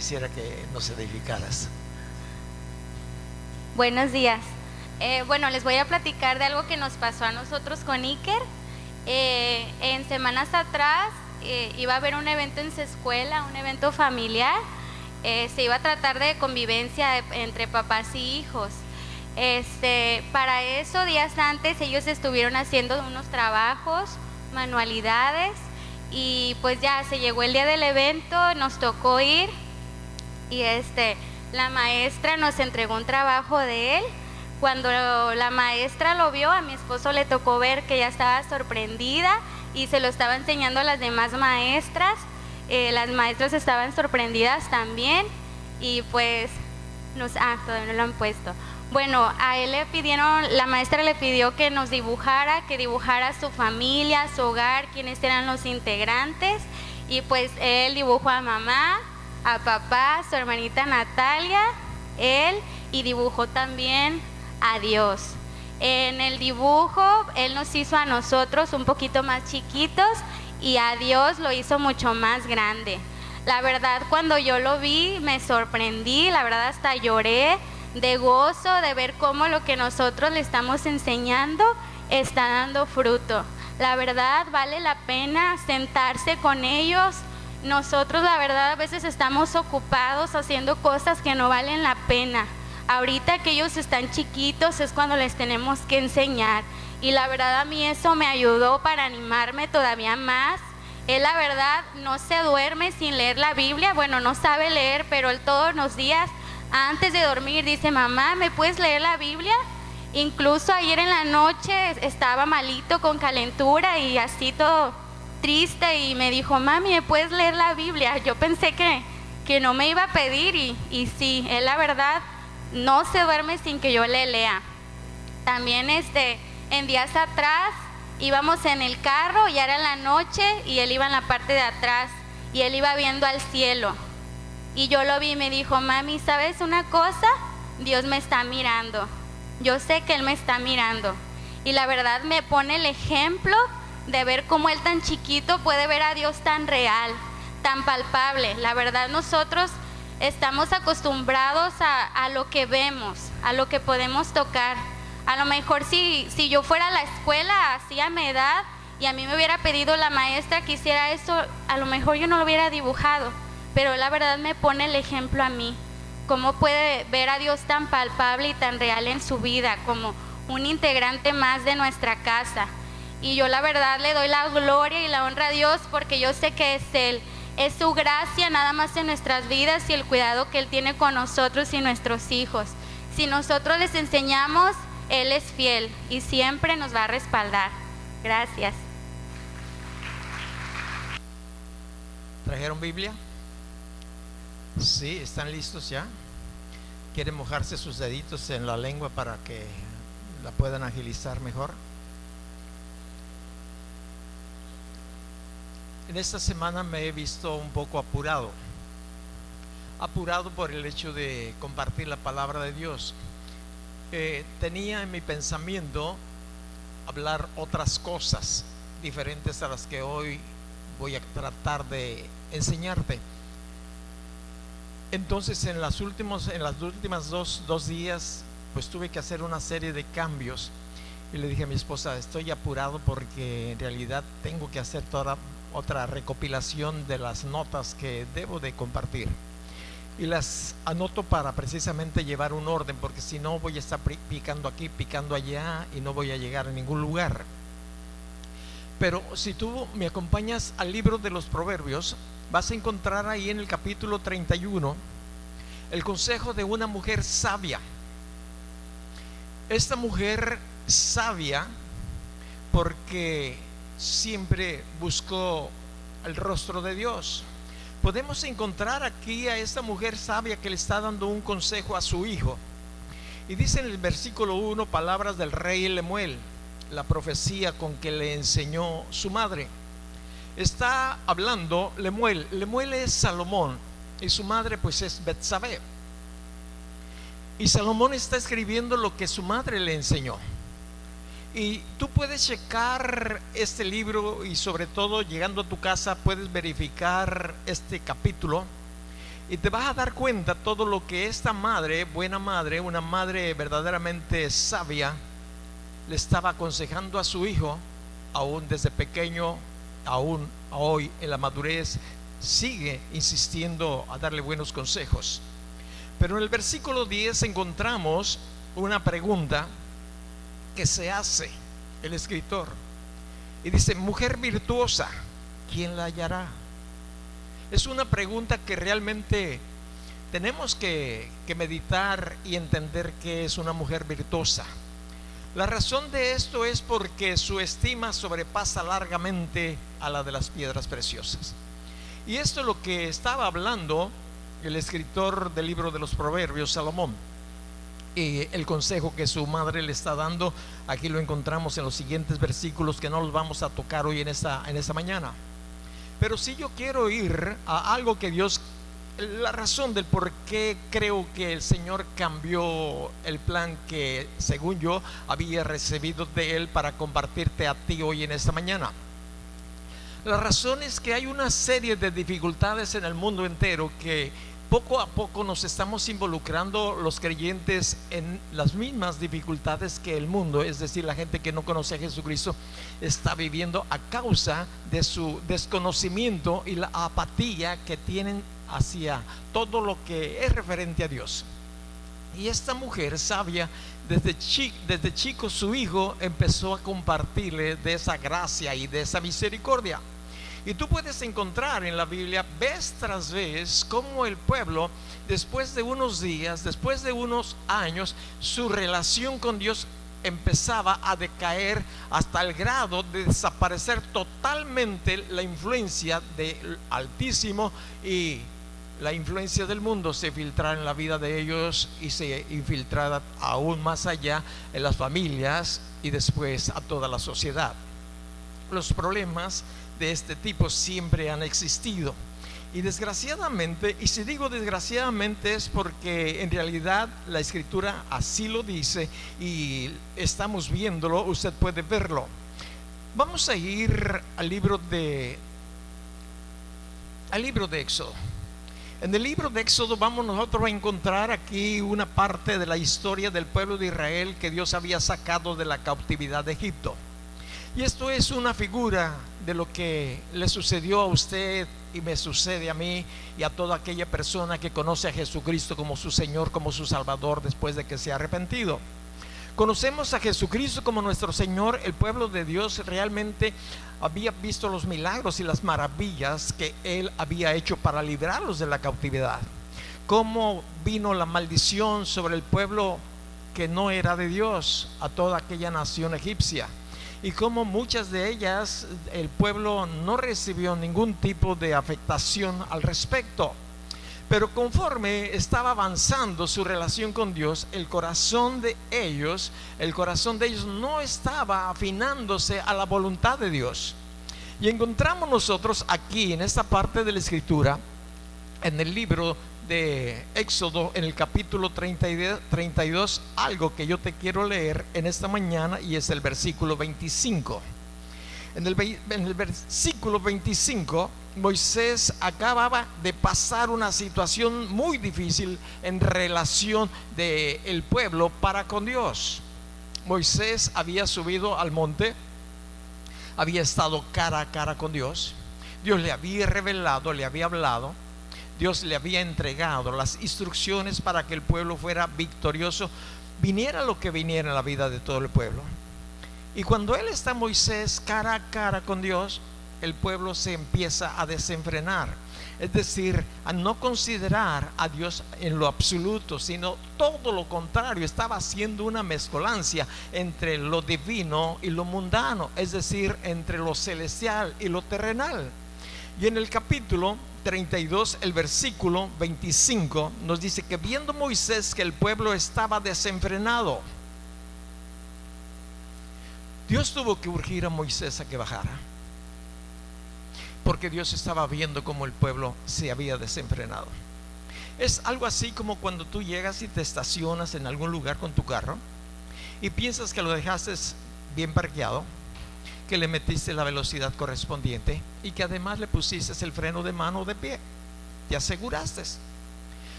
quisiera que nos edificaras. Buenos días. Bueno, les voy a platicar de algo que nos pasó a nosotros con Iker. En semanas atrás iba a haber un evento en su escuela, un evento familiar. Se iba a tratar de convivencia entre papás y hijos. Para eso, días antes, ellos estuvieron haciendo unos trabajos, manualidades, y pues ya se llegó el día del evento, nos tocó ir, y la maestra nos entregó un trabajo de él. Cuando la maestra lo vio, a mi esposo le tocó ver que ella estaba sorprendida y se lo estaba enseñando a las demás maestras. Las maestras estaban sorprendidas también, y pues todavía no lo han puesto. Bueno, a él le pidieron, la maestra le pidió que nos dibujara, que dibujara su familia, su hogar, quiénes eran los integrantes, y pues él dibujó a mamá, a papá, su hermanita Natalia, él, y dibujó también a Dios. En el dibujo, él nos hizo a nosotros un poquito más chiquitos y a Dios lo hizo mucho más grande. La verdad, cuando yo lo vi, me sorprendí, la verdad hasta lloré de gozo de ver cómo lo que nosotros le estamos enseñando está dando fruto. La verdad, vale la pena sentarse con ellos. Nosotros, la verdad, a veces estamos ocupados haciendo cosas que no valen la pena. Ahorita que ellos están chiquitos es cuando les tenemos que enseñar, y la verdad a mí eso me ayudó para animarme todavía más. Él, la verdad, no se duerme sin leer la Biblia. Bueno, no sabe leer, pero él todos los días antes de dormir dice: mamá, ¿me puedes leer la Biblia? Incluso ayer en la noche estaba malito con calentura y así todo triste, y me dijo: mami, ¿me puedes leer la Biblia? Yo pensé que no me iba a pedir, y sí, él la verdad no se duerme sin que yo le lea. También en días atrás íbamos en el carro, ya era la noche, y él iba en la parte de atrás y él iba viendo al cielo, y yo lo vi y me dijo: mami, ¿sabes una cosa? Dios me está mirando, yo sé que Él me está mirando. Y la verdad me pone el ejemplo de ver cómo él tan chiquito puede ver a Dios tan real, tan palpable. La verdad nosotros estamos acostumbrados a lo que vemos, a lo que podemos tocar. A lo mejor si yo fuera a la escuela así a mi edad y a mí me hubiera pedido la maestra que hiciera eso, a lo mejor yo no lo hubiera dibujado, pero la verdad me pone el ejemplo a mí, cómo puede ver a Dios tan palpable y tan real en su vida, como un integrante más de nuestra casa. Y yo la verdad le doy la gloria y la honra a Dios, porque yo sé que es Él, es su gracia nada más en nuestras vidas y el cuidado que Él tiene con nosotros y nuestros hijos. Si nosotros les enseñamos, Él es fiel y siempre nos va a respaldar. Gracias. ¿Trajeron Biblia? Sí, ¿están listos ya? ¿Quieren mojarse sus deditos en la lengua para que la puedan agilizar mejor? En esta semana me he visto un poco apurado por el hecho de compartir la palabra de Dios. Tenía en mi pensamiento hablar otras cosas diferentes a las que hoy voy a tratar de enseñarte. Entonces en las últimas dos días pues tuve que hacer una serie de cambios, y le dije a mi esposa: estoy apurado porque en realidad tengo que hacer toda otra recopilación de las notas que debo de compartir, y las anoto para precisamente llevar un orden, porque si no voy a estar picando aquí, picando allá, y no voy a llegar a ningún lugar. Pero si tú me acompañas al libro de los Proverbios, vas a encontrar ahí en el capítulo 31 el consejo de una mujer sabia. Esta mujer sabia porque siempre buscó el rostro de Dios. Podemos encontrar aquí a esta mujer sabia que le está dando un consejo a su hijo, y dice en el versículo 1 palabras del rey Lemuel, la profecía con que le enseñó su madre. Está hablando Lemuel. Lemuel es Salomón y su madre pues es Betsabé, y Salomón está escribiendo lo que su madre le enseñó. Y tú puedes checar este libro, y sobre todo llegando a tu casa puedes verificar este capítulo, y te vas a dar cuenta todo lo que esta madre, buena madre, una madre verdaderamente sabia, le estaba aconsejando a su hijo, aún desde pequeño, aún hoy en la madurez, sigue insistiendo a darle buenos consejos. Pero en el versículo 10 encontramos una pregunta que se hace el escritor y dice: mujer virtuosa, ¿quién la hallará? Es una pregunta que realmente tenemos que meditar y entender que es una mujer virtuosa. La razón de esto es porque su estima sobrepasa largamente a la de las piedras preciosas. Y esto es lo que estaba hablando el escritor del libro de los Proverbios, Salomón. Y el consejo que su madre le está dando, aquí lo encontramos en los siguientes versículos, que no los vamos a tocar hoy en esta mañana. Pero sí yo quiero ir a algo que Dios, la razón del por qué creo que el Señor cambió el plan que según yo había recibido de Él para compartirte a ti hoy en esta mañana. La razón es que hay una serie de dificultades en el mundo entero que poco a poco nos estamos involucrando los creyentes en las mismas dificultades que el mundo, es decir, la gente que no conoce a Jesucristo está viviendo a causa de su desconocimiento y la apatía que tienen hacia todo lo que es referente a Dios. Y esta mujer sabia, desde chico su hijo empezó a compartirle de esa gracia y de esa misericordia. Y tú puedes encontrar en la Biblia vez tras vez cómo el pueblo, después de unos días, después de unos años, su relación con Dios empezaba a decaer hasta el grado de desaparecer totalmente la influencia del Altísimo, y la influencia del mundo se filtrara en la vida de ellos y se infiltrara aún más allá en las familias y después a toda la sociedad. Los problemas de este tipo siempre han existido, y desgraciadamente, y si digo desgraciadamente es porque en realidad la Escritura así lo dice y estamos viéndolo, usted puede verlo. Vamos a ir al libro de Éxodo. En el libro de Éxodo vamos nosotros a encontrar aquí una parte de la historia del pueblo de Israel que Dios había sacado de la cautividad de Egipto. Y esto es una figura de lo que le sucedió a usted y me sucede a mí y a toda aquella persona que conoce a Jesucristo como su Señor, como su Salvador, después de que se ha arrepentido. Conocemos a Jesucristo como nuestro Señor. El pueblo de Dios realmente había visto los milagros y las maravillas que Él había hecho para librarlos de la cautividad. Cómo vino la maldición sobre el pueblo que no era de Dios, a toda aquella nación egipcia, y como muchas de ellas el pueblo no recibió ningún tipo de afectación al respecto. Pero conforme estaba avanzando su relación con Dios, el corazón de ellos no estaba afinándose a la voluntad de Dios. Y encontramos nosotros aquí en esta parte de la Escritura, en el libro de Éxodo, en el capítulo 32, algo que yo te quiero leer en esta mañana, y es el versículo 25. En el versículo 25, Moisés acababa de pasar una situación muy difícil en relación del pueblo para con Dios. Moisés había subido al monte, había estado cara a cara con Dios. Dios le había revelado, le había hablado. Dios le había entregado las instrucciones para que el pueblo fuera victorioso, viniera lo que viniera en la vida de todo el pueblo. Y cuando él está, Moisés, cara a cara con Dios, el pueblo se empieza a desenfrenar, es decir, a no considerar a Dios en lo absoluto, sino todo lo contrario. Estaba haciendo una mezcolancia entre lo divino y lo mundano, es decir, entre lo celestial y lo terrenal. Y en el capítulo 32, el versículo 25 nos dice que viendo Moisés que el pueblo estaba desenfrenado, Dios tuvo que urgir a Moisés a que bajara, porque Dios estaba viendo cómo el pueblo se había desenfrenado. Es algo así como cuando tú llegas y te estacionas en algún lugar con tu carro y piensas que lo dejaste bien parqueado, que le metiste la velocidad correspondiente y que además le pusiste el freno de mano o de pie. Te aseguraste.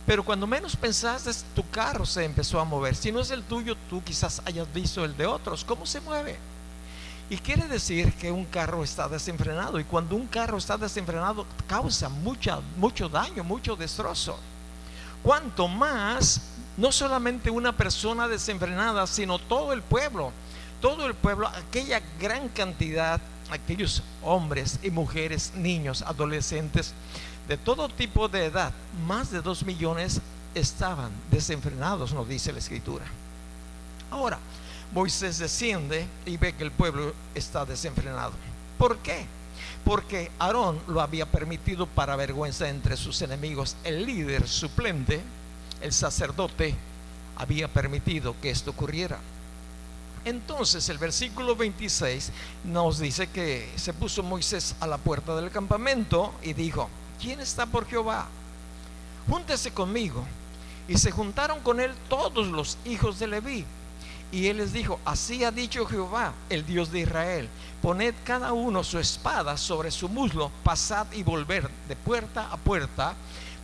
Pero cuando menos pensaste, tu carro se empezó a mover. Si no es el tuyo, tú quizás hayas visto el de otros, cómo se mueve. Y quiere decir que un carro está desenfrenado. Y cuando un carro está desenfrenado, causa mucho daño, mucho destrozo. Cuanto más, no solamente una persona desenfrenada, sino todo el pueblo, aquella gran cantidad, aquellos hombres y mujeres, niños, adolescentes, de todo tipo de edad, más de 2 millones estaban desenfrenados, nos dice la Escritura. Ahora, Moisés desciende y ve que el pueblo está desenfrenado. ¿Por qué? Porque Aarón lo había permitido para vergüenza entre sus enemigos. El líder suplente, el sacerdote, había permitido que esto ocurriera. Entonces el versículo 26 nos dice que se puso Moisés a la puerta del campamento y dijo: ¿quién está por Jehová? Júntese conmigo. Y se juntaron con él todos los hijos de Leví. Y él les dijo: así ha dicho Jehová, el Dios de Israel: poned cada uno su espada sobre su muslo, pasad y volver de puerta a puerta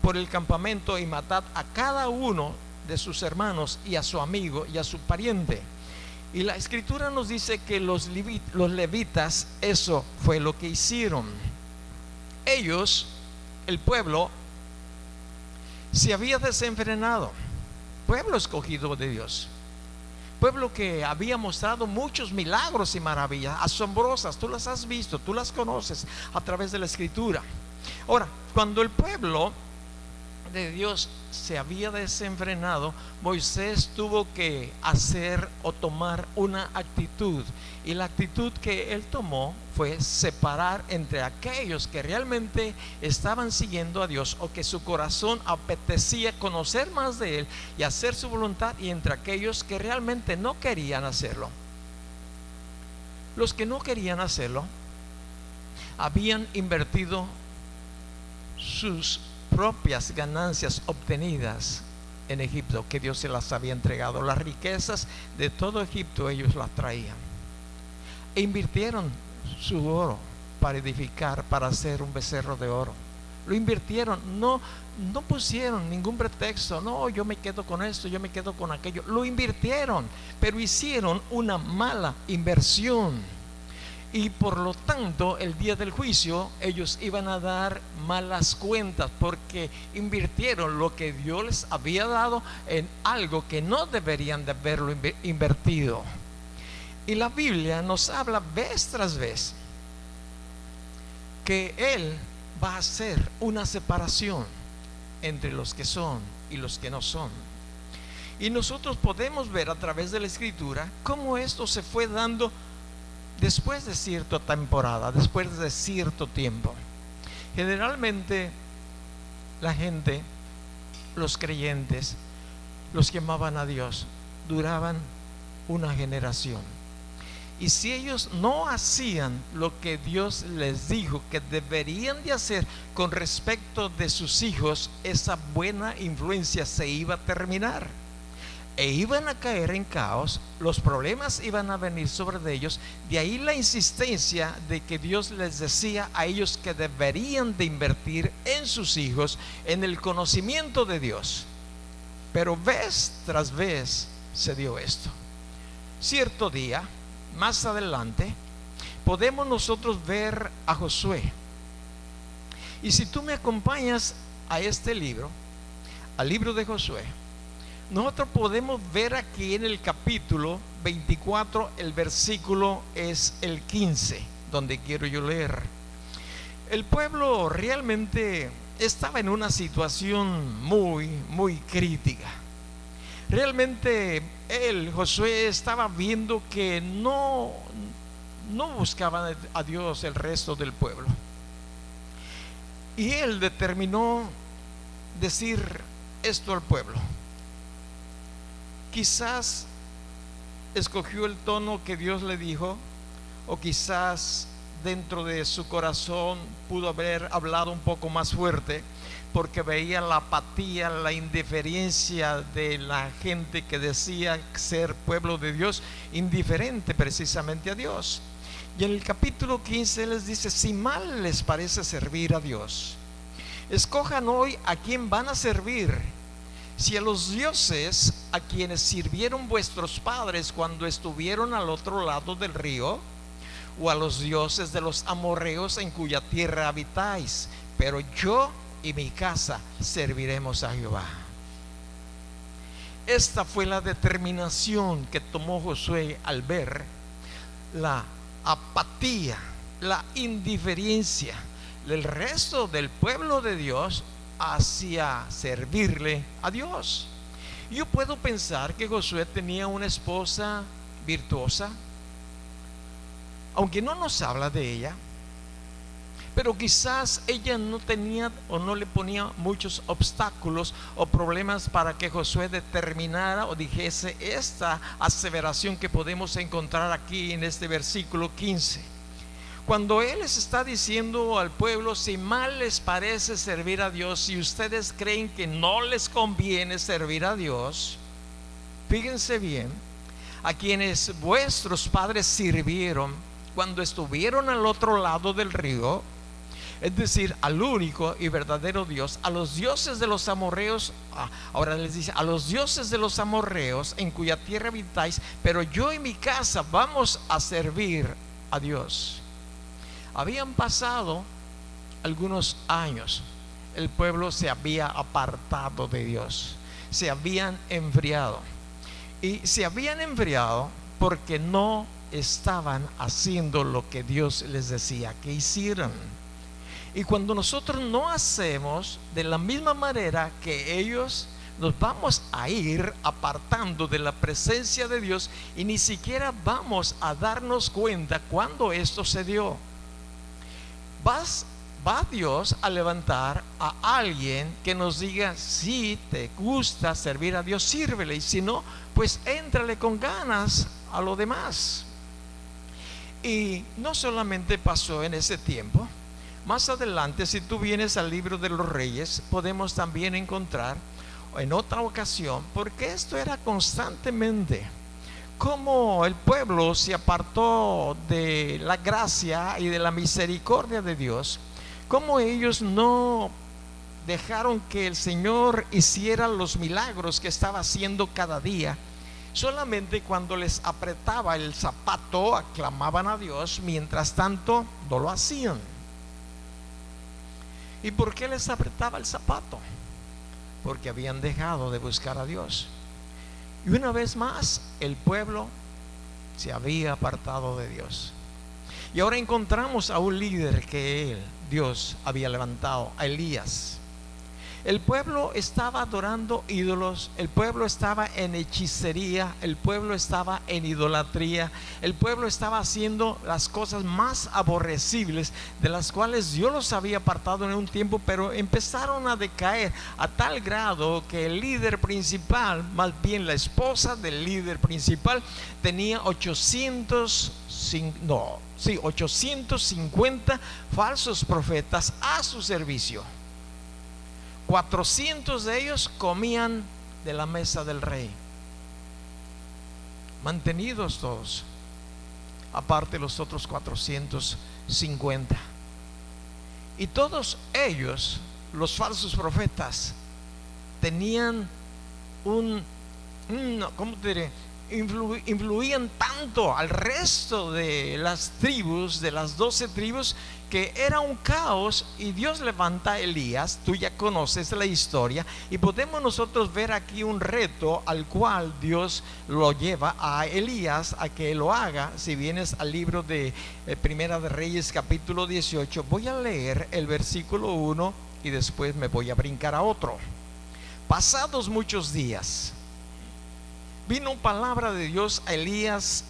por el campamento y matad a cada uno de sus hermanos y a su amigo y a su pariente. Y la Escritura nos dice que los levitas, eso fue lo que hicieron. Ellos, el pueblo, se había desenfrenado. Pueblo escogido de Dios, pueblo que había mostrado muchos milagros y maravillas asombrosas. Tú las has visto, tú las conoces a través de la Escritura. Ahora, cuando el pueblo de Dios se había desenfrenado, Moisés tuvo que hacer o tomar una actitud, y la actitud que él tomó fue separar entre aquellos que realmente estaban siguiendo a Dios, o que su corazón apetecía conocer más de él y hacer su voluntad, y entre aquellos que realmente no querían hacerlo. Los que no querían hacerlo habían invertido sus propias ganancias obtenidas en Egipto, que Dios se las había entregado. Las riquezas de todo Egipto ellos las traían, e invirtieron su oro para edificar, para hacer un becerro de oro. Lo invirtieron, no pusieron ningún pretexto. No, yo me quedo con esto, yo me quedo con aquello. Lo invirtieron, pero hicieron una mala inversión. Y por lo tanto, el día del juicio ellos iban a dar malas cuentas, porque invirtieron lo que Dios les había dado en algo que no deberían de haberlo invertido. Y la Biblia nos habla vez tras vez que Él va a hacer una separación entre los que son y los que no son. Y nosotros podemos ver a través de la Escritura cómo esto se fue dando después de cierta temporada, después de cierto tiempo. Generalmente la gente, los creyentes, los que amaban a Dios, duraban una generación. Y si ellos no hacían lo que Dios les dijo que deberían de hacer con respecto de sus hijos, esa buena influencia se iba a terminar, e iban a caer en caos. Los problemas iban a venir sobre ellos. De ahí la insistencia de que Dios les decía a ellos que deberían de invertir en sus hijos, en el conocimiento de Dios. Pero vez tras vez se dio esto. Cierto día, más adelante, podemos nosotros ver a Josué. Y si tú me acompañas a este libro, al libro de Josué, nosotros podemos ver aquí en el capítulo 24, el versículo es el 15, donde quiero yo leer. El pueblo realmente estaba en una situación muy crítica. Realmente Josué estaba viendo que no buscaban a Dios el resto del pueblo. Y él determinó decir esto al pueblo. Quizás escogió el tono que Dios le dijo, o quizás dentro de su corazón pudo haber hablado un poco más fuerte, porque veía la apatía, la indiferencia de la gente que decía ser pueblo de Dios, indiferente precisamente a Dios. Y en el capítulo 15 les dice: si mal les parece servir a Dios, escojan hoy a quién van a servir, si a los dioses a quienes sirvieron vuestros padres cuando estuvieron al otro lado del río, o a los dioses de los amorreos en cuya tierra habitáis, pero yo y mi casa serviremos a Jehová. Esta fue la determinación que tomó Josué al ver la apatía, la indiferencia del resto del pueblo de Dios hacia servirle a Dios. Yo puedo pensar que Josué tenía una esposa virtuosa, aunque no nos habla de ella, pero quizás ella no tenía o no le ponía muchos obstáculos o problemas para que Josué determinara o dijese esta aseveración que podemos encontrar aquí en este versículo 15. Cuando él les está diciendo al pueblo: si mal les parece servir a Dios, si ustedes creen que no les conviene servir a Dios, fíjense bien, a quienes vuestros padres sirvieron cuando estuvieron al otro lado del río, es decir, al único y verdadero Dios, a los dioses de los amorreos. Ahora les dice: a los dioses de los amorreos en cuya tierra habitáis, pero yo y mi casa vamos a servir a Dios. Habían pasado algunos años, el pueblo se había apartado de Dios, se habían enfriado, y se habían enfriado porque no estaban haciendo lo que Dios les decía que hicieran. Y cuando nosotros no hacemos de la misma manera que ellos, nos vamos a ir apartando de la presencia de Dios y ni siquiera vamos a darnos cuenta cuando esto se dio. Va Dios a levantar a alguien que nos diga: si te gusta servir a Dios, sírvele, y si no, pues éntrale con ganas a lo demás. Y no solamente pasó en ese tiempo. Más adelante, si tú vienes al libro de los Reyes, podemos también encontrar en otra ocasión, porque esto era constantemente, cómo el pueblo se apartó de la gracia y de la misericordia de Dios, cómo ellos no dejaron que el Señor hiciera los milagros que estaba haciendo cada día. Solamente cuando les apretaba el zapato aclamaban a Dios, mientras tanto no lo hacían. ¿Y por qué les apretaba el zapato? Porque habían dejado de buscar a Dios. Y una vez más, el pueblo se había apartado de Dios. Y ahora encontramos a un líder que Dios había levantado, a Elías. El pueblo estaba adorando ídolos, el pueblo estaba en hechicería, el pueblo estaba en idolatría, el pueblo estaba haciendo las cosas más aborrecibles, de las cuales Dios los había apartado en un tiempo, pero empezaron a decaer a tal grado que el líder principal, más bien la esposa del líder principal, tenía 850 falsos profetas a su servicio. 400 de ellos comían de la mesa del rey, mantenidos todos, aparte los otros 450. Y todos ellos, los falsos profetas, tenían ¿cómo te diré? Influían tanto al resto de las tribus, de las 12 tribus, que era un caos. Y Dios levanta a Elías. Tú ya conoces la historia, y podemos nosotros ver aquí un reto al cual Dios lo lleva a Elías a que lo haga. Si vienes al libro de Primera de Reyes capítulo 18, voy a leer el versículo 1 y después me voy a brincar a otro. Pasados muchos días, vino palabra de Dios a Elías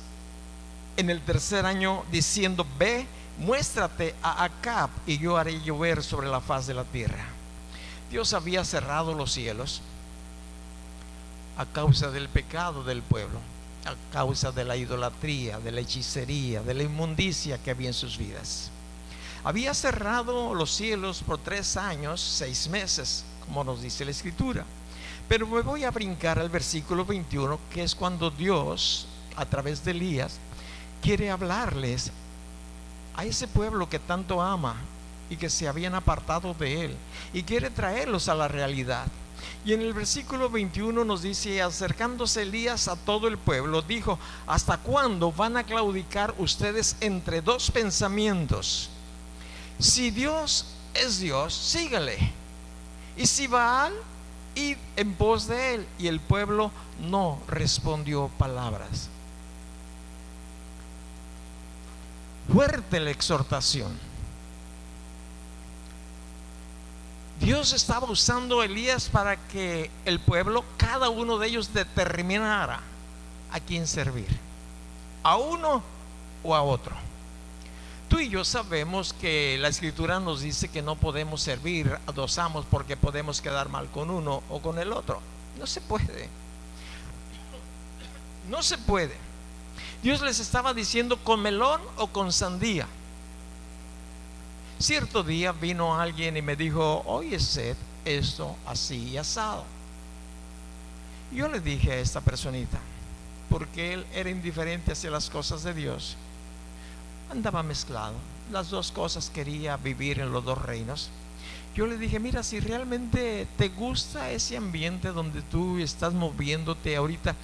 en el tercer año, diciendo: ve, muéstrate a Acab, y yo haré llover sobre la faz de la tierra. Dios había cerrado los cielos a causa del pecado del pueblo, a causa de la idolatría, de la hechicería, de la inmundicia que había en sus vidas. Había cerrado los cielos por 3 años, 6 meses, como nos dice la Escritura. Pero me voy a brincar al versículo 21, que es cuando Dios, a través de Elías, quiere hablarles a ese pueblo que tanto ama y que se habían apartado de él, y quiere traerlos a la realidad. Y en el versículo 21 nos dice: acercándose Elías a todo el pueblo, dijo: ¿hasta cuándo van a claudicar ustedes entre dos pensamientos? Si Dios es Dios, sígale, y si Baal, id en pos de él. Y el pueblo no respondió palabras. Fuerte la exhortación. Dios estaba usando a Elías para que el pueblo, cada uno de ellos, determinara a quién servir, a uno o a otro. Tú y yo sabemos que la escritura nos dice que no podemos servir a dos amos porque podemos quedar mal con uno o con el otro. No se puede. No se puede. Dios les estaba diciendo: con melón o con sandía. Cierto día vino alguien y me dijo: oye, Seth, esto así y asado. Yo le dije a esta personita, porque él era indiferente hacia las cosas de Dios, andaba mezclado, las dos cosas, quería vivir en los dos reinos. Yo le dije: mira, si realmente te gusta ese ambiente donde tú estás moviéndote ahorita,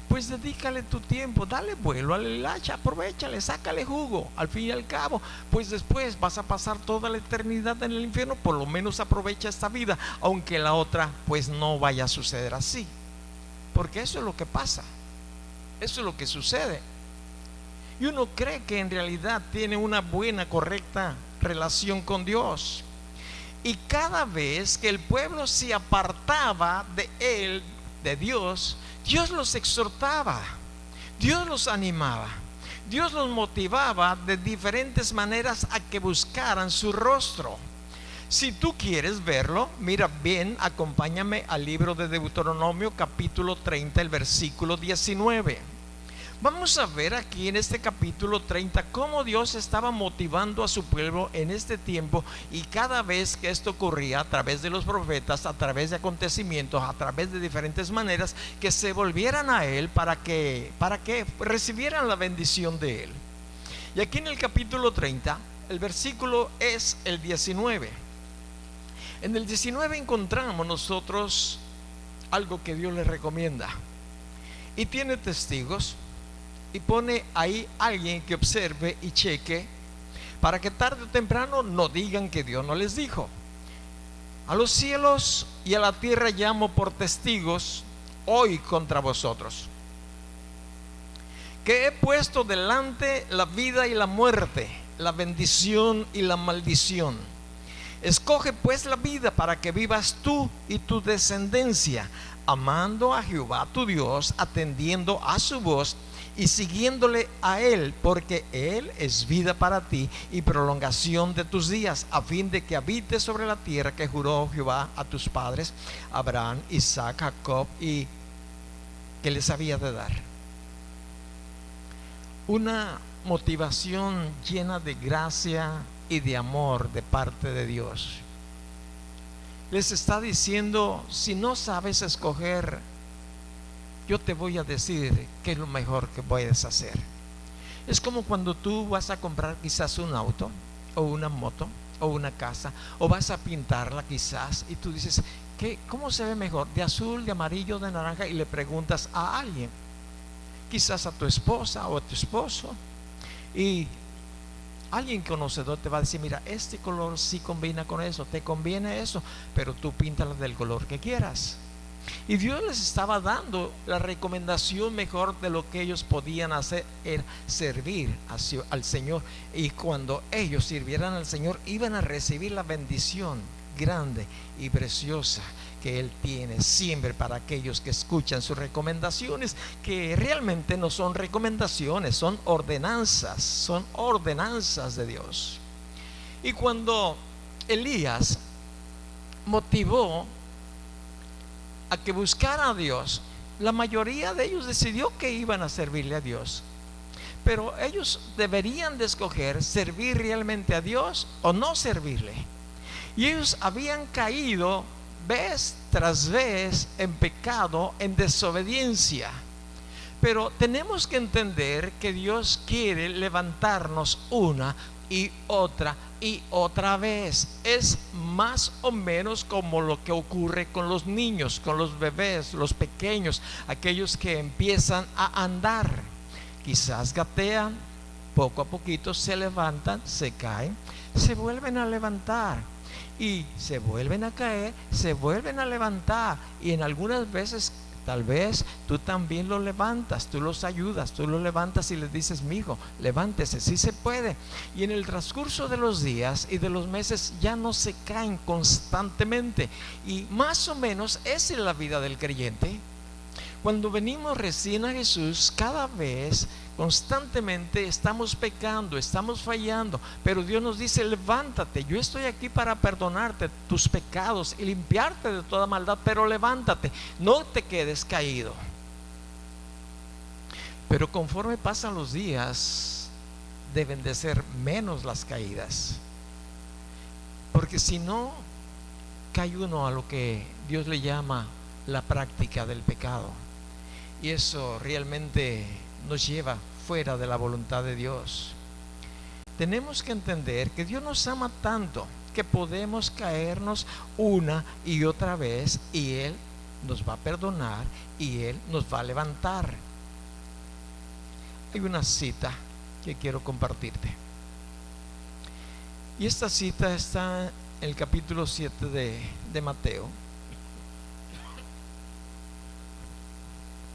pues dedícale tu tiempo, dale vuelo al hilacha, aprovechale, sácale jugo. Al fin y al cabo, pues después vas a pasar toda la eternidad en el infierno. Por lo menos aprovecha esta vida, aunque la otra pues no vaya a suceder así, porque eso es lo que pasa, eso es lo que sucede. Y uno cree que en realidad tiene una buena, correcta relación con Dios, y cada vez que el pueblo se apartaba de él, de Dios, Dios los exhortaba, Dios los animaba, Dios los motivaba de diferentes maneras a que buscaran su rostro. Si tú quieres verlo, mira bien, acompáñame al libro de Deuteronomio capítulo 30, el versículo 19. Vamos a ver aquí en este capítulo 30 cómo Dios estaba motivando a su pueblo en este tiempo, y cada vez que esto ocurría, a través de los profetas, a través de acontecimientos, a través de diferentes maneras, que se volvieran a Él para que recibieran la bendición de Él. Y aquí en el capítulo 30, el versículo es el 19. En el 19 encontramos nosotros algo que Dios le recomienda, y tiene testigos. Y pone ahí alguien que observe y cheque, para que tarde o temprano no digan que Dios no les dijo. A los cielos y a la tierra llamo por testigos hoy contra vosotros, que he puesto delante la vida y la muerte, la bendición y la maldición. Escoge pues la vida para que vivas tú y tu descendencia, amando a Jehová tu Dios, atendiendo a su voz y siguiéndole a Él, porque Él es vida para ti y prolongación de tus días, a fin de que habites sobre la tierra que juró Jehová a tus padres, Abraham, Isaac, Jacob, y que les había de dar. Una motivación llena de gracia y de amor de parte de Dios. Les está diciendo: si no sabes escoger, yo te voy a decir qué es lo mejor que puedes hacer. Es como cuando tú vas a comprar quizás un auto o una moto o una casa, o vas a pintarla quizás, y tú dices: ¿cómo se ve mejor? ¿De azul, de amarillo, de naranja? Y le preguntas a alguien, quizás a tu esposa o a tu esposo, y alguien conocedor te va a decir: mira, este color sí combina con eso, te conviene eso, pero tú píntala del color que quieras. Y Dios les estaba dando la recomendación mejor de lo que ellos podían hacer, era servir al Señor. Y cuando ellos sirvieran al Señor, iban a recibir la bendición grande y preciosa que Él tiene siempre para aquellos que escuchan sus recomendaciones, que realmente no son recomendaciones, son ordenanzas de Dios. Y cuando Elías motivó a que buscara a Dios, la mayoría de ellos decidió que iban a servirle a Dios, pero ellos deberían de escoger servir realmente a Dios o no servirle. Y ellos habían caído vez tras vez en pecado, en desobediencia. Pero tenemos que entender que Dios quiere levantarnos una y otra y otra vez. Es más o menos como lo que ocurre con los niños, con los bebés, los pequeños, aquellos que empiezan a andar. Quizás gatean, poco a poquito se levantan, se caen, se vuelven a levantar y se vuelven a caer, se vuelven a levantar, y en algunas veces tal vez tú también los levantas, tú los ayudas, tú los levantas y les dices: mi hijo, levántese, sí se puede. Y en el transcurso de los días y de los meses ya no se caen constantemente. Y más o menos esa es la vida del creyente. Cuando venimos recién a Jesús, cada vez, constantemente estamos pecando, estamos fallando, pero Dios nos dice: levántate, yo estoy aquí para perdonarte tus pecados y limpiarte de toda maldad, pero levántate, no te quedes caído. Pero conforme pasan los días, deben de ser menos las caídas, porque si no, cae uno a lo que Dios le llama la práctica del pecado. Y eso realmente nos lleva fuera de la voluntad de Dios. Tenemos que entender que Dios nos ama tanto que podemos caernos una y otra vez, y Él nos va a perdonar y Él nos va a levantar. Hay una cita que quiero compartirte. Y esta cita está en el capítulo 7 de Mateo.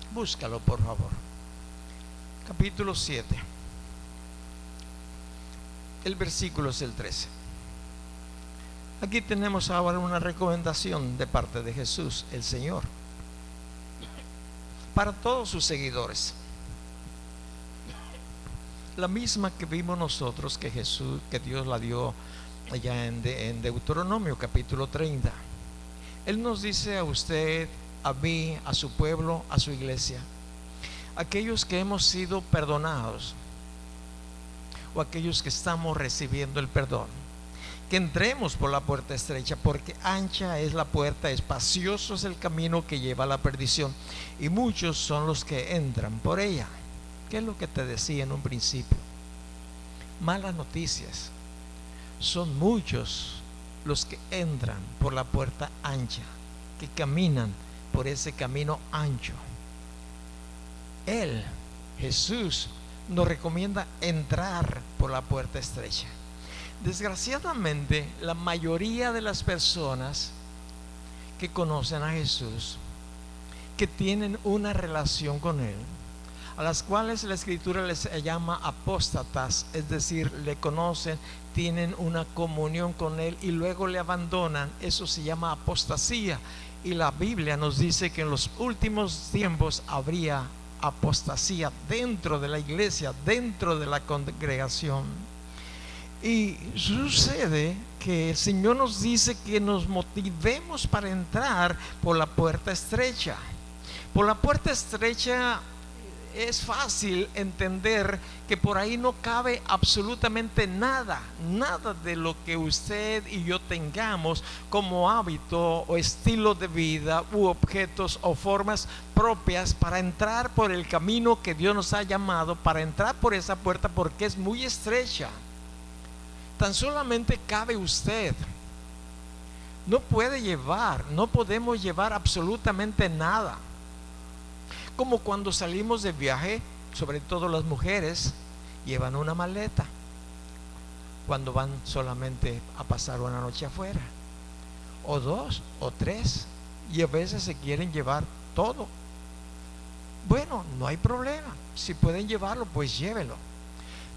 Búscalo, por favor. Capítulo 7. El versículo es el 13. Aquí tenemos ahora una recomendación de parte de Jesús, el Señor, para todos sus seguidores. La misma que vimos nosotros que Dios la dio allá en Deuteronomio capítulo 30. Él nos dice a usted, a mí, a su pueblo, a su iglesia, aquellos que hemos sido perdonados o aquellos que estamos recibiendo el perdón, que entremos por la puerta estrecha, porque ancha es la puerta, espacioso es el camino que lleva a la perdición, y muchos son los que entran por ella. ¿Qué es lo que te decía en un principio? Malas noticias. Son muchos los que entran por la puerta ancha, que caminan por ese camino ancho. Él, Jesús, nos recomienda entrar por la puerta estrecha. Desgraciadamente, la mayoría de las personas que conocen a Jesús, que tienen una relación con Él, a las cuales la Escritura les llama apóstatas, es decir, le conocen, tienen una comunión con Él y luego le abandonan, eso se llama apostasía. Y la Biblia nos dice que en los últimos tiempos habría apostasía dentro de la iglesia, dentro de la congregación. Y sucede que el Señor nos dice que nos motivemos para entrar por la puerta estrecha. Por la puerta estrecha es fácil entender que por ahí no cabe absolutamente nada de lo que usted y yo tengamos como hábito o estilo de vida u objetos o formas propias para entrar por el camino que Dios nos ha llamado, para entrar por esa puerta, porque es muy estrecha. Tan solamente cabe usted. No podemos llevar absolutamente nada. Como cuando salimos de viaje, sobre todo las mujeres, llevan una maleta cuando van solamente a pasar una noche afuera, o 2 o 3, y a veces se quieren llevar todo. Bueno, no hay problema, si pueden llevarlo, pues llévelo.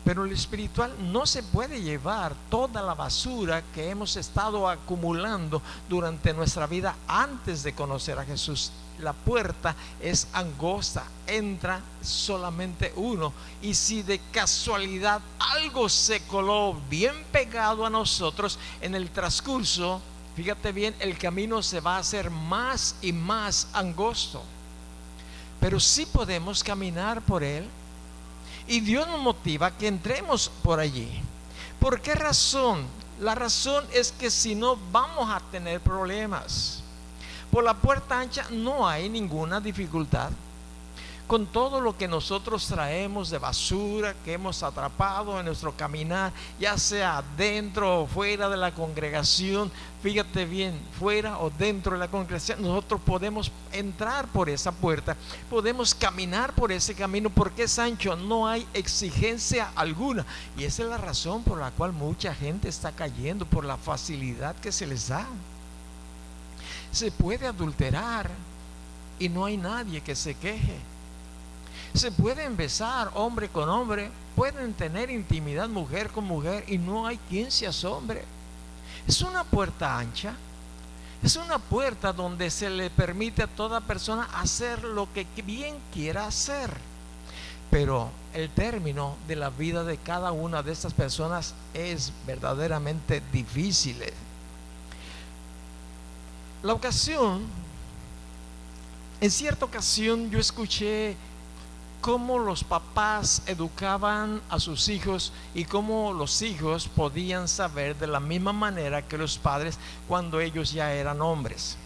Pero el espiritual no se puede llevar toda la basura que hemos estado acumulando durante nuestra vida antes de conocer a Jesús. La puerta es angosta, entra solamente uno, y si de casualidad algo se coló bien pegado a nosotros en el transcurso, fíjate bien, el camino se va a hacer más y más angosto. Pero sí podemos caminar por él. Y Dios nos motiva a que entremos por allí. ¿Por qué razón? La razón es que si no, vamos a tener problemas. Por la puerta ancha no hay ninguna dificultad. con todo lo que nosotros traemos de basura que hemos atrapado en nuestro caminar, ya sea dentro o fuera de la congregación. Fíjate bien, fuera o dentro de la congregación, nosotros podemos entrar por esa puerta, podemos caminar por ese camino, porque es ancho, no hay exigencia alguna. Y esa es la razón por la cual mucha gente está cayendo, por la facilidad que se les da. Se puede adulterar y no hay nadie que se queje. Se pueden besar hombre con hombre, pueden tener intimidad mujer con mujer y no hay quien se asombre. Es una puerta ancha, es una puerta donde se le permite a toda persona hacer lo que bien quiera hacer. Pero el término de la vida de cada una de estas personas es verdaderamente difícil. En cierta ocasión yo escuché cómo los papás educaban a sus hijos y cómo los hijos podían saber de la misma manera que los padres cuando ellos ya eran hombres.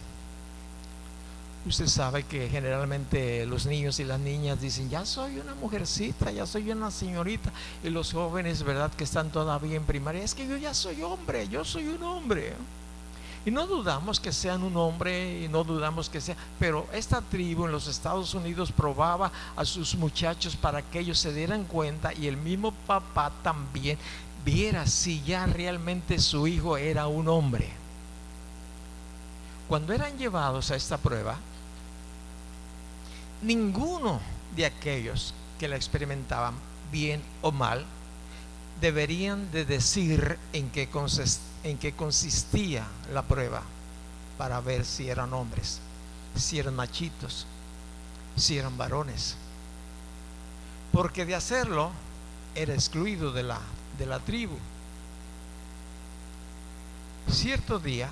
Usted sabe que generalmente los niños y las niñas dicen: ya soy una mujercita, ya soy una señorita. Y los jóvenes, ¿verdad?, que están todavía en primaria: es que yo ya soy hombre, yo soy un hombre. Y no dudamos que sean un hombre, y no dudamos que sea, pero esta tribu en los Estados Unidos probaba a sus muchachos para que ellos se dieran cuenta, y el mismo papá también viera si ya realmente su hijo era un hombre. Cuando eran llevados a esta prueba, ninguno de aquellos que la experimentaban, bien o mal, deberían de decir en qué consistía la prueba, para ver si eran hombres, si eran machitos, si eran varones, porque de hacerlo era excluido de la tribu. Cierto día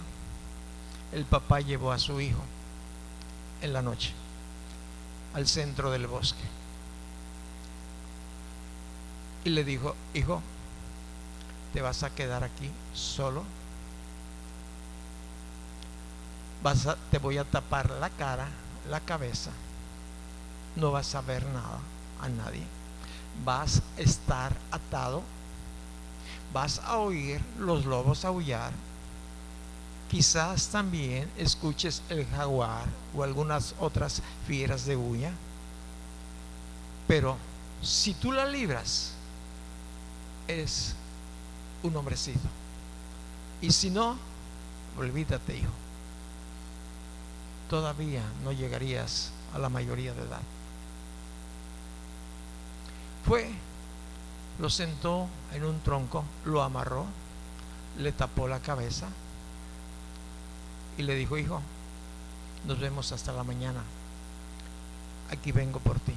el papá llevó a su hijo en la noche al centro del bosque y le dijo: hijo, ¿te vas a quedar aquí solo? Te voy a tapar la cara, la cabeza, no vas a ver nada, a nadie. Vas a estar atado, vas a oír los lobos aullar, quizás también escuches el jaguar o algunas otras fieras de huya, pero si tú la libras, eres un hombrecito, y si no, olvídate, hijo, todavía no llegarías a la mayoría de edad. Lo sentó en un tronco, lo amarró, le tapó la cabeza y le dijo: hijo, nos vemos hasta la mañana, aquí vengo por ti.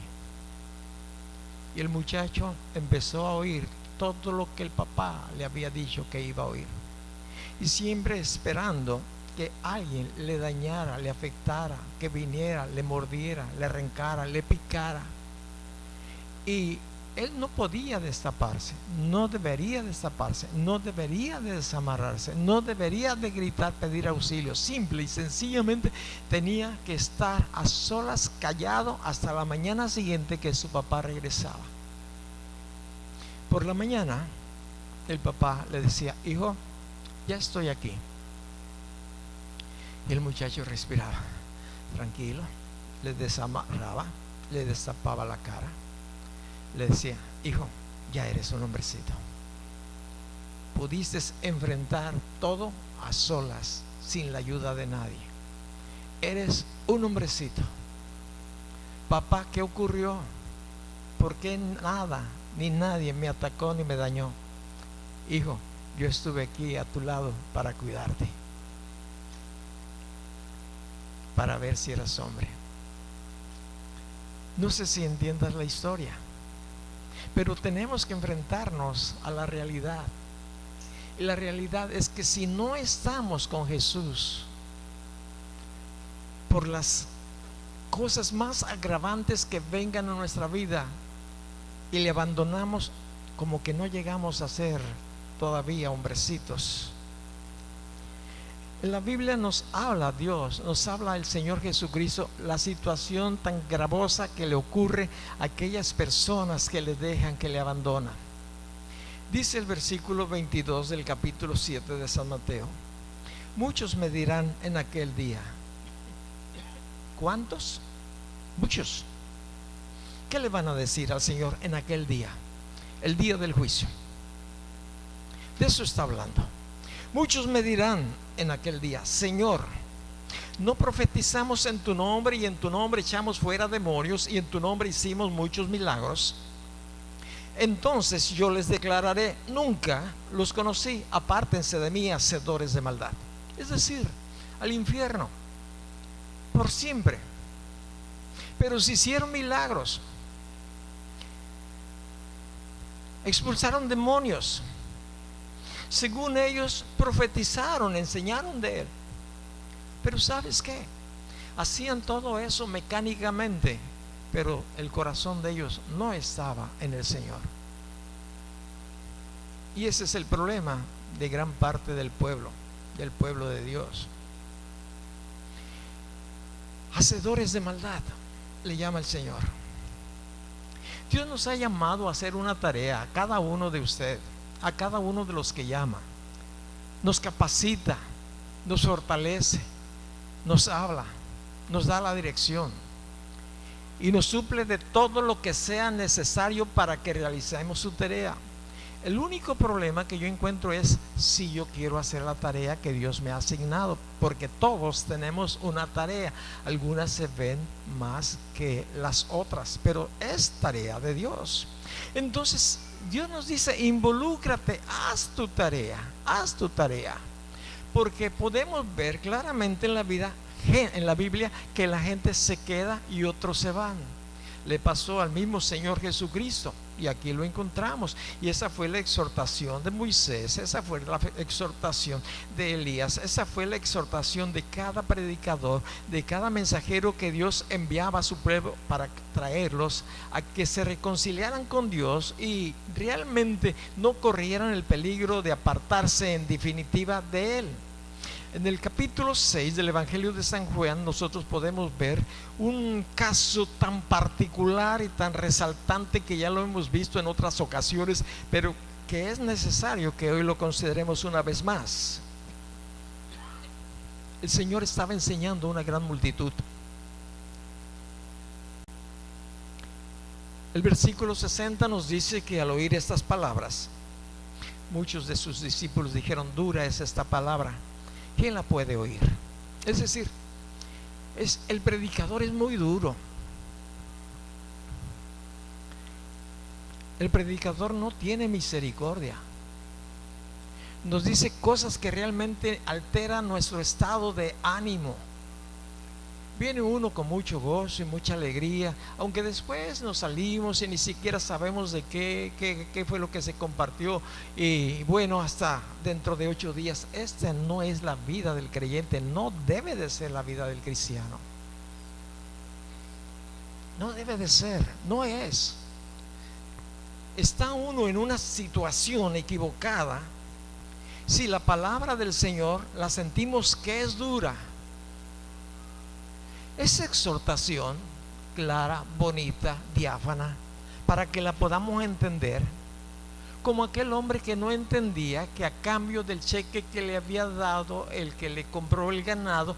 Y el muchacho empezó a oír todo lo que el papá le había dicho que iba a oír, y siempre esperando que alguien le dañara, le afectara, que viniera, le mordiera, le arrancara, le picara. Y él no podía destaparse, no debería destaparse, no debería de desamarrarse, no debería de gritar, pedir auxilio. Simple y sencillamente tenía que estar a solas, callado, hasta la mañana siguiente que su papá regresaba. Por la mañana el papá le decía: hijo, ya estoy aquí. Y el muchacho respiraba tranquilo, le desamarraba, le destapaba la cara, le decía: hijo, ya eres un hombrecito, pudiste enfrentar todo a solas, sin la ayuda de nadie, eres un hombrecito. Papá, ¿qué ocurrió? ¿Por qué nada ni nadie me atacó ni me dañó? Hijo, yo estuve aquí a tu lado para cuidarte, para ver si eras hombre. No sé si entiendas la historia, pero tenemos que enfrentarnos a la realidad. Y la realidad es que si no estamos con Jesús, por las cosas más agravantes que vengan a nuestra vida, y le abandonamos, como que no llegamos a ser todavía hombrecitos. En la Biblia nos habla Dios, nos habla el Señor Jesucristo, la situación tan gravosa que le ocurre a aquellas personas que le dejan, que le abandonan. Dice el versículo 22 del capítulo 7 de San Mateo: muchos me dirán en aquel día. ¿Cuántos? Muchos. ¿Qué le van a decir al Señor en aquel día? El día del juicio. De eso está hablando. Muchos me dirán en aquel día: Señor, ¿no profetizamos en tu nombre, y en tu nombre echamos fuera demonios, y en tu nombre hicimos muchos milagros? Entonces yo les declararé: nunca los conocí, apártense de mí, hacedores de maldad. Es decir, al infierno por siempre. Pero si hicieron milagros, expulsaron demonios, según ellos profetizaron, enseñaron de él, pero ¿sabes qué? Hacían todo eso mecánicamente, pero el corazón de ellos no estaba en el Señor. Y ese es el problema de gran parte del pueblo de Dios. Hacedores de maldad le llama el Señor. Dios nos ha llamado a hacer una tarea, a cada uno de ustedes, a cada uno de los que llama. Nos capacita, nos fortalece, nos habla, nos da la dirección y nos suple de todo lo que sea necesario para que realicemos su tarea. El único problema que yo encuentro es si yo quiero hacer la tarea que Dios me ha asignado, porque todos tenemos una tarea. Algunas se ven más que las otras, pero es tarea de Dios. Entonces Dios nos dice: involúcrate, haz tu tarea, porque podemos ver claramente en la Biblia que la gente se queda y otros se van. Le pasó al mismo Señor Jesucristo, y aquí lo encontramos. Y esa fue la exhortación de Moisés, esa fue la exhortación de Elías, esa fue la exhortación de cada predicador, de cada mensajero que Dios enviaba a su pueblo para traerlos a que se reconciliaran con Dios y realmente no corrieran el peligro de apartarse en definitiva de Él. En el capítulo 6 del Evangelio de San Juan nosotros podemos ver un caso tan particular y tan resaltante que ya lo hemos visto en otras ocasiones, pero que es necesario que hoy lo consideremos una vez más. El Señor estaba enseñando a una gran multitud. El versículo 60 nos dice que al oír estas palabras, muchos de sus discípulos dijeron: dura es esta palabra, ¿quién la puede oír? Es decir, el predicador es muy duro. El predicador no tiene misericordia. Nos dice cosas que realmente alteran nuestro estado de ánimo. Viene uno con mucho gozo y mucha alegría, aunque después nos salimos y ni siquiera sabemos de qué fue lo que se compartió. Y bueno, hasta dentro de 8 días. Esta no es la vida del creyente, no debe de ser la vida del cristiano. No debe de ser, no es. Está uno en una situación equivocada si la palabra del Señor la sentimos que es dura. Esa exhortación clara, bonita, diáfana, para que la podamos entender, como aquel hombre que no entendía que a cambio del cheque que le había dado el que le compró el ganado,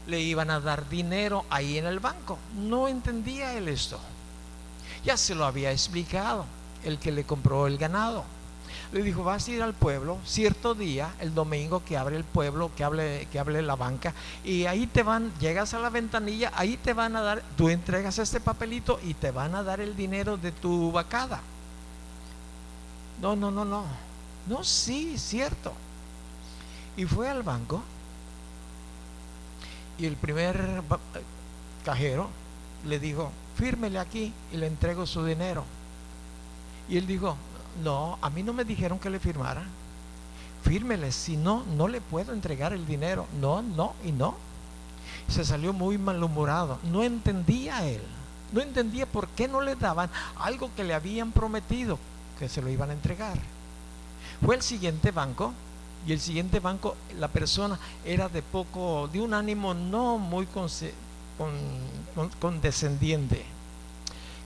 le iban a dar dinero ahí en el banco. No entendía él esto. Ya se lo había explicado el que le compró el ganado. Le dijo: vas a ir al pueblo cierto día, el domingo que abre el pueblo, que hable la banca, y ahí llegas a la ventanilla, ahí te van a dar, tú entregas este papelito y te van a dar el dinero de tu vacada. No, sí, cierto. Y fue al banco, y el primer cajero le dijo: fírmele aquí y le entrego su dinero. Y él dijo: no, a mí no me dijeron que le firmara. Fírmele, si no, no le puedo entregar el dinero. No. Se salió muy malhumorado. No entendía él. No entendía por qué no le daban algo que le habían prometido que se lo iban a entregar. Fue al siguiente banco, y el siguiente banco la persona era de un ánimo no muy condescendiente,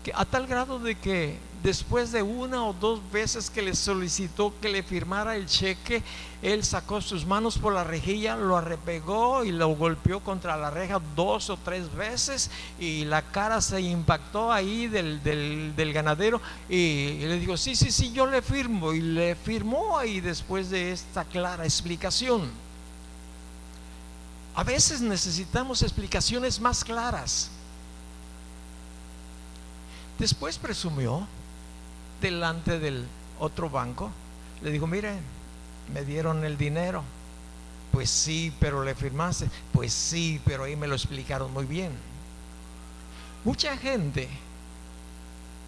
que a tal grado de que después de una o dos veces que le solicitó que le firmara el cheque, él sacó sus manos por la rejilla, lo arrepegó y lo golpeó contra la reja 2 o 3 veces, y la cara se impactó ahí del ganadero, y le dijo: sí, yo le firmo, y le firmó ahí después de esta clara explicación. A veces necesitamos explicaciones más claras. Después presumió delante del otro banco, le dijo: mire, me dieron el dinero. Pues sí, pero le firmaste. Pues sí, pero ahí me lo explicaron muy bien. Mucha gente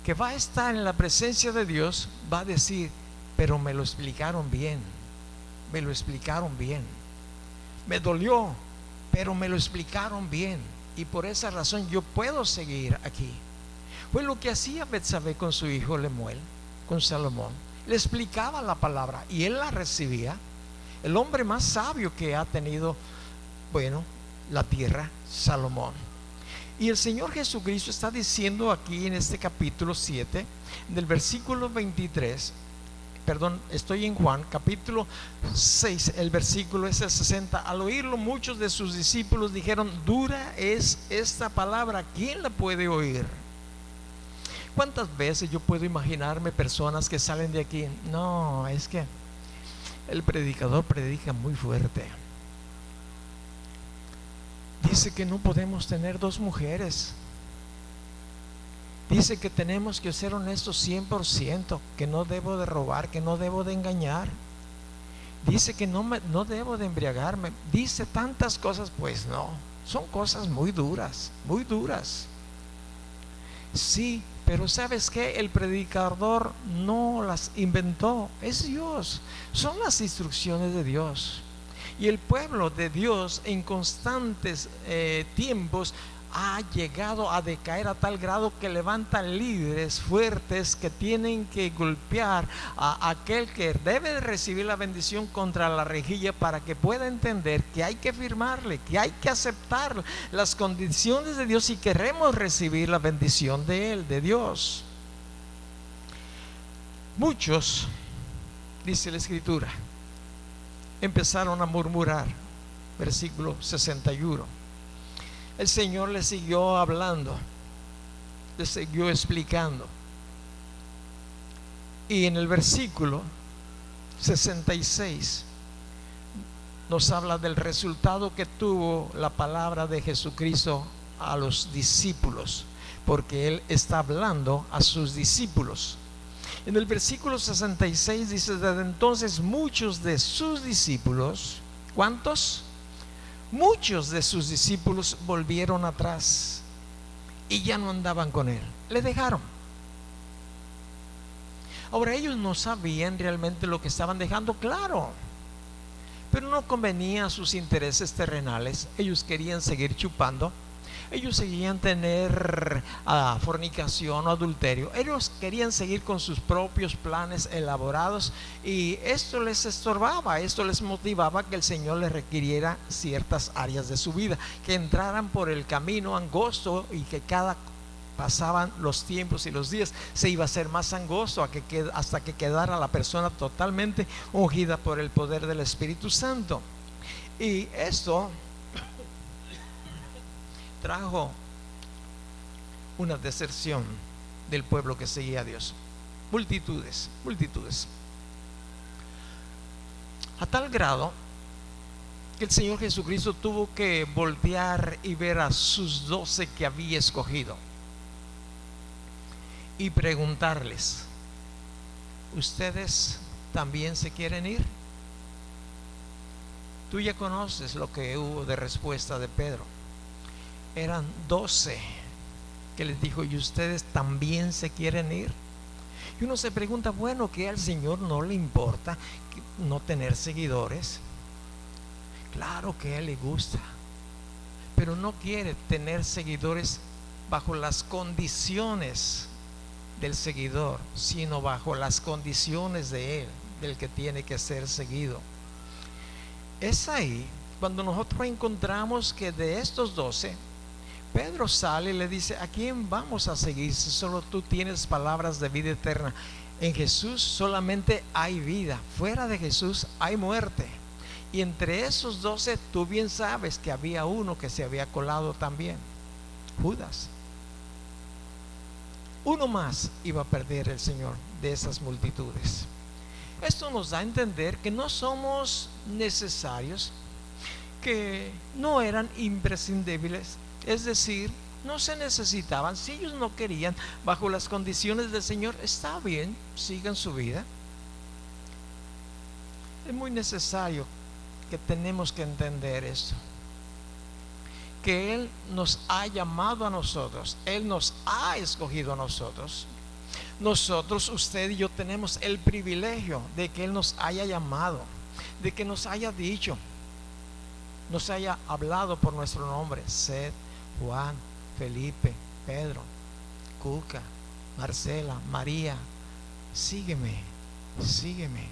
que va a estar en la presencia de Dios va a decir: pero me lo explicaron bien, me lo explicaron bien, me dolió, pero me lo explicaron bien, y por esa razón yo puedo seguir aquí. Fue lo que hacía Betsabé con su hijo Lemuel, con Salomón. Le explicaba la palabra y él la recibía. El hombre más sabio que ha tenido, la tierra, Salomón. Y el Señor Jesucristo está diciendo aquí en este capítulo 7, del versículo 23, estoy en Juan, capítulo 6, el versículo es el 60. Al oírlo, muchos de sus discípulos dijeron: dura es esta palabra, ¿quién la puede oír? ¿Cuántas veces yo puedo imaginarme personas que salen de aquí? No, es que el predicador predica muy fuerte. Dice que no podemos tener 2 mujeres. Dice que tenemos que ser honestos 100%, que no debo de robar, que no debo de engañar. Dice que no debo de embriagarme. Dice tantas cosas. Pues no, son cosas muy duras, muy duras. Sí, pero ¿sabes qué? El predicador no las inventó, es Dios. Son las instrucciones de Dios. Y el pueblo de Dios en constantes tiempos ha llegado a decaer a tal grado que levantan líderes fuertes que tienen que golpear a aquel que debe de recibir la bendición contra la rejilla, para que pueda entender que hay que firmarle, que hay que aceptar las condiciones de Dios si queremos recibir la bendición de Él, de Dios. Muchos, dice la Escritura, empezaron a murmurar. Versículo 61. El Señor le siguió hablando, le siguió explicando. Y en el versículo 66 nos habla del resultado que tuvo la palabra de Jesucristo a los discípulos, porque Él está hablando a sus discípulos. En el versículo 66 dice: desde entonces muchos de sus discípulos, ¿cuántos? Muchos de sus discípulos volvieron atrás y ya no andaban con Él, le dejaron. Ahora, ellos no sabían realmente lo que estaban dejando, claro, pero no convenía a sus intereses terrenales. Ellos querían seguir chupando, ellos seguían tener fornicación o adulterio, ellos querían seguir con sus propios planes elaborados, y esto les estorbaba, esto les motivaba que el Señor les requiriera ciertas áreas de su vida, que entraran por el camino angosto, y que pasaban los tiempos y los días, se iba a hacer más angosto hasta que quedara la persona totalmente ungida por el poder del Espíritu Santo. Y esto trajo una deserción del pueblo que seguía a Dios. Multitudes, a tal grado que el Señor Jesucristo tuvo que voltear y ver a sus 12 que había escogido y preguntarles: ¿ustedes también se quieren ir? Tú ya conoces lo que hubo de respuesta de Pedro. Eran 12 que les dijo: ¿y ustedes también se quieren ir? Y uno se pregunta, bueno, ¿que al Señor no le importa no tener seguidores? Claro que a Él le gusta, pero no quiere tener seguidores bajo las condiciones del seguidor, sino bajo las condiciones de Él, del que tiene que ser seguido. Es ahí cuando nosotros encontramos que de estos 12, Pedro sale y le dice: ¿a quién vamos a seguir si solo tú tienes palabras de vida eterna? En Jesús solamente hay vida, fuera de Jesús hay muerte. Y entre esos 12 tú bien sabes que había uno que se había colado también, Judas. Uno más iba a perder el Señor de esas multitudes. Esto nos da a entender que no somos necesarios, que no eran imprescindibles, es decir, no se necesitaban. Si ellos no querían, bajo las condiciones del Señor, está bien, sigan su vida. Es muy necesario que tenemos que entender esto, que Él nos ha llamado a nosotros, Él nos ha escogido a nosotros. Nosotros, usted y yo, tenemos el privilegio de que Él nos haya llamado, de que nos haya dicho, nos haya hablado por nuestro nombre: Seth, Juan, Felipe, Pedro, Cuca, Marcela, María, sígueme, sígueme,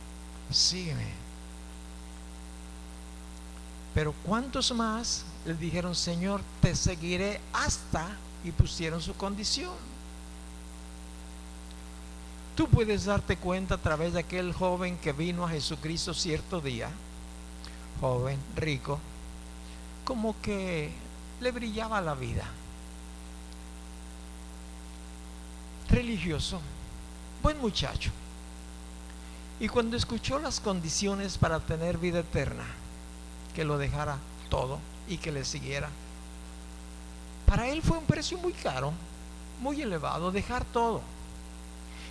sígueme. Pero ¿cuántos más le dijeron: Señor, te seguiré hasta? Y pusieron su condición. Tú puedes darte cuenta a través de aquel joven que vino a Jesucristo cierto día, joven, rico, como que le brillaba la vida, religioso, buen muchacho. Y cuando escuchó las condiciones para tener vida eterna, que lo dejara todo y que le siguiera, para él fue un precio muy caro, muy elevado, dejar todo.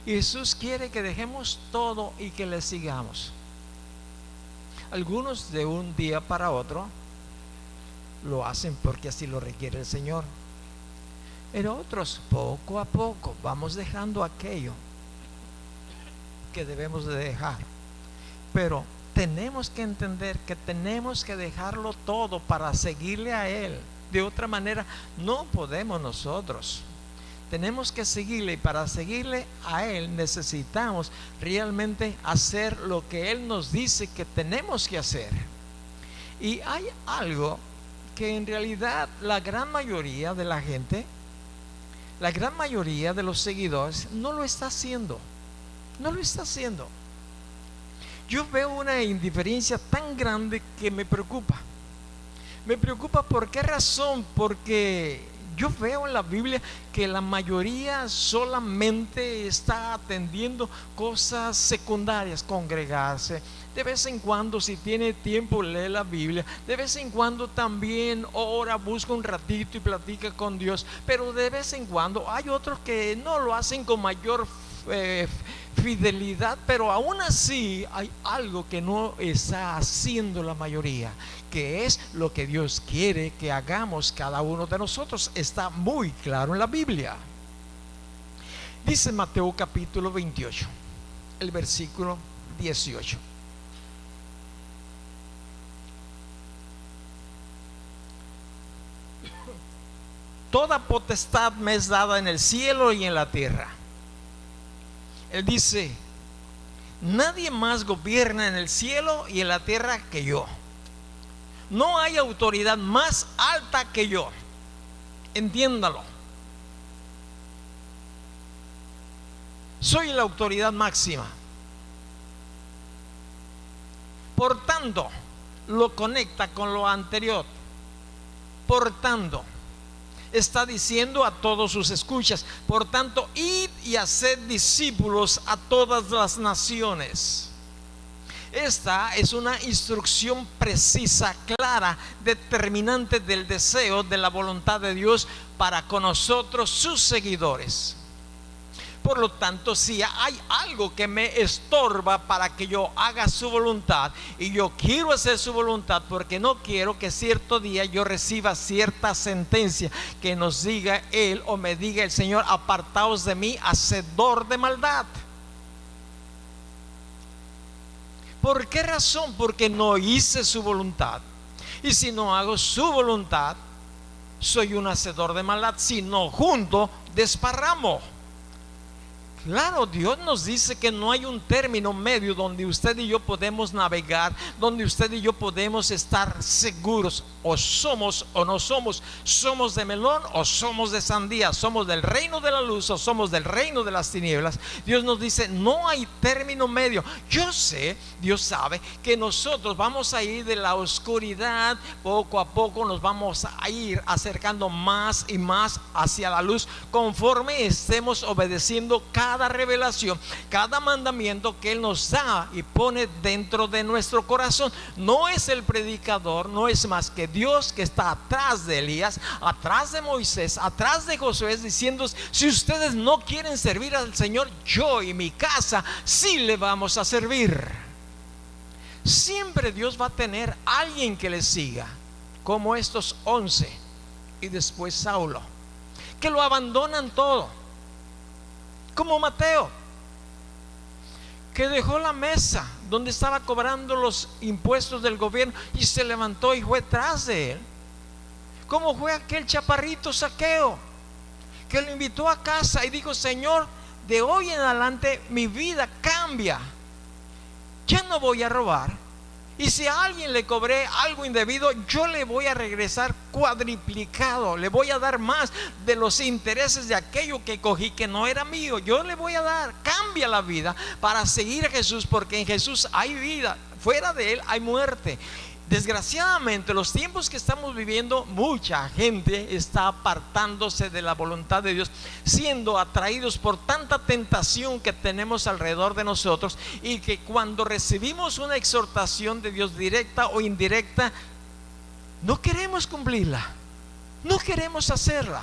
Y Jesús quiere que dejemos todo y que le sigamos. Algunos de un día para otro lo hacen porque así lo requiere el Señor, pero otros poco a poco vamos dejando aquello que debemos de dejar. Pero tenemos que entender que tenemos que dejarlo todo para seguirle a Él. De otra manera no podemos nosotros. Tenemos que seguirle, y para seguirle a Él necesitamos realmente hacer lo que Él nos dice que tenemos que hacer. Y hay algo que en realidad la gran mayoría de la gente, la gran mayoría de los seguidores no lo está haciendo. No lo está haciendo. Yo veo una indiferencia tan grande que me preocupa. Me preocupa, ¿por qué razón? Porque yo veo en la Biblia que la mayoría solamente está atendiendo cosas secundarias: congregarse, de vez en cuando, si tiene tiempo, lee la Biblia, de vez en cuando también ora, busca un ratito y platica con Dios, pero de vez en cuando hay otros que no lo hacen con mayor fidelidad, pero aún así hay algo que no está haciendo la mayoría, que es lo que Dios quiere que hagamos cada uno de nosotros. Está muy claro en la Biblia. Dice Mateo capítulo 28, el versículo 18. Toda potestad me es dada en el cielo y en la tierra. Él dice: nadie más gobierna en el cielo y en la tierra que yo. No hay autoridad más alta que yo. Entiéndalo. Soy la autoridad máxima. Por tanto, lo conecta con lo anterior. Por tanto, está diciendo a todos sus escuchas: por tanto, id y haced discípulos a todas las naciones. Esta es una instrucción precisa, clara, determinante del deseo, de la voluntad de Dios para con nosotros, sus seguidores. Por lo tanto, si hay algo que me estorba para que yo haga su voluntad, y yo quiero hacer su voluntad porque no quiero que cierto día yo reciba cierta sentencia que nos diga Él o me diga el Señor: apartaos de mí, hacedor de maldad. ¿Por qué razón? Porque no hice su voluntad. Y si no hago su voluntad, soy un hacedor de maldad. Si no junto, desparramo. Claro, Dios nos dice que no hay un término medio donde usted y yo podemos navegar, donde usted y yo podemos estar seguros. O somos o no somos. Somos de melón o somos de sandía. Somos del reino de la luz o somos del reino de las tinieblas. Dios nos dice, no hay término medio. Yo sé, Dios sabe que nosotros vamos a ir de la oscuridad, poco a poco nos vamos a ir acercando más y más hacia la luz, conforme estemos obedeciendo cada revelación, cada mandamiento que Él nos da y pone dentro de nuestro corazón. No es el predicador, no es más que Dios que está atrás de Elías, atrás de Moisés, atrás de Josué, diciendo: si ustedes no quieren servir al Señor, yo y mi casa sí le vamos a servir. Siempre Dios va a tener alguien que le siga, como estos 11 y después Saulo, que lo abandonan todo, como Mateo, que dejó la mesa donde estaba cobrando los impuestos del gobierno y se levantó y fue tras de él. Como fue aquel chaparrito Zaqueo, que lo invitó a casa y dijo: Señor, de hoy en adelante mi vida cambia, ya no voy a robar, y si a alguien le cobré algo indebido, yo le voy a regresar cuadriplicado, le voy a dar más de los intereses de aquello que cogí que no era mío. Yo le voy a dar. Cambia la vida para seguir a Jesús, porque en Jesús hay vida, fuera de Él hay muerte. Desgraciadamente, los tiempos que estamos viviendo, mucha gente está apartándose de la voluntad de Dios, siendo atraídos por tanta tentación que tenemos alrededor de nosotros, y que cuando recibimos una exhortación de Dios, directa o indirecta, no queremos cumplirla, no queremos hacerla.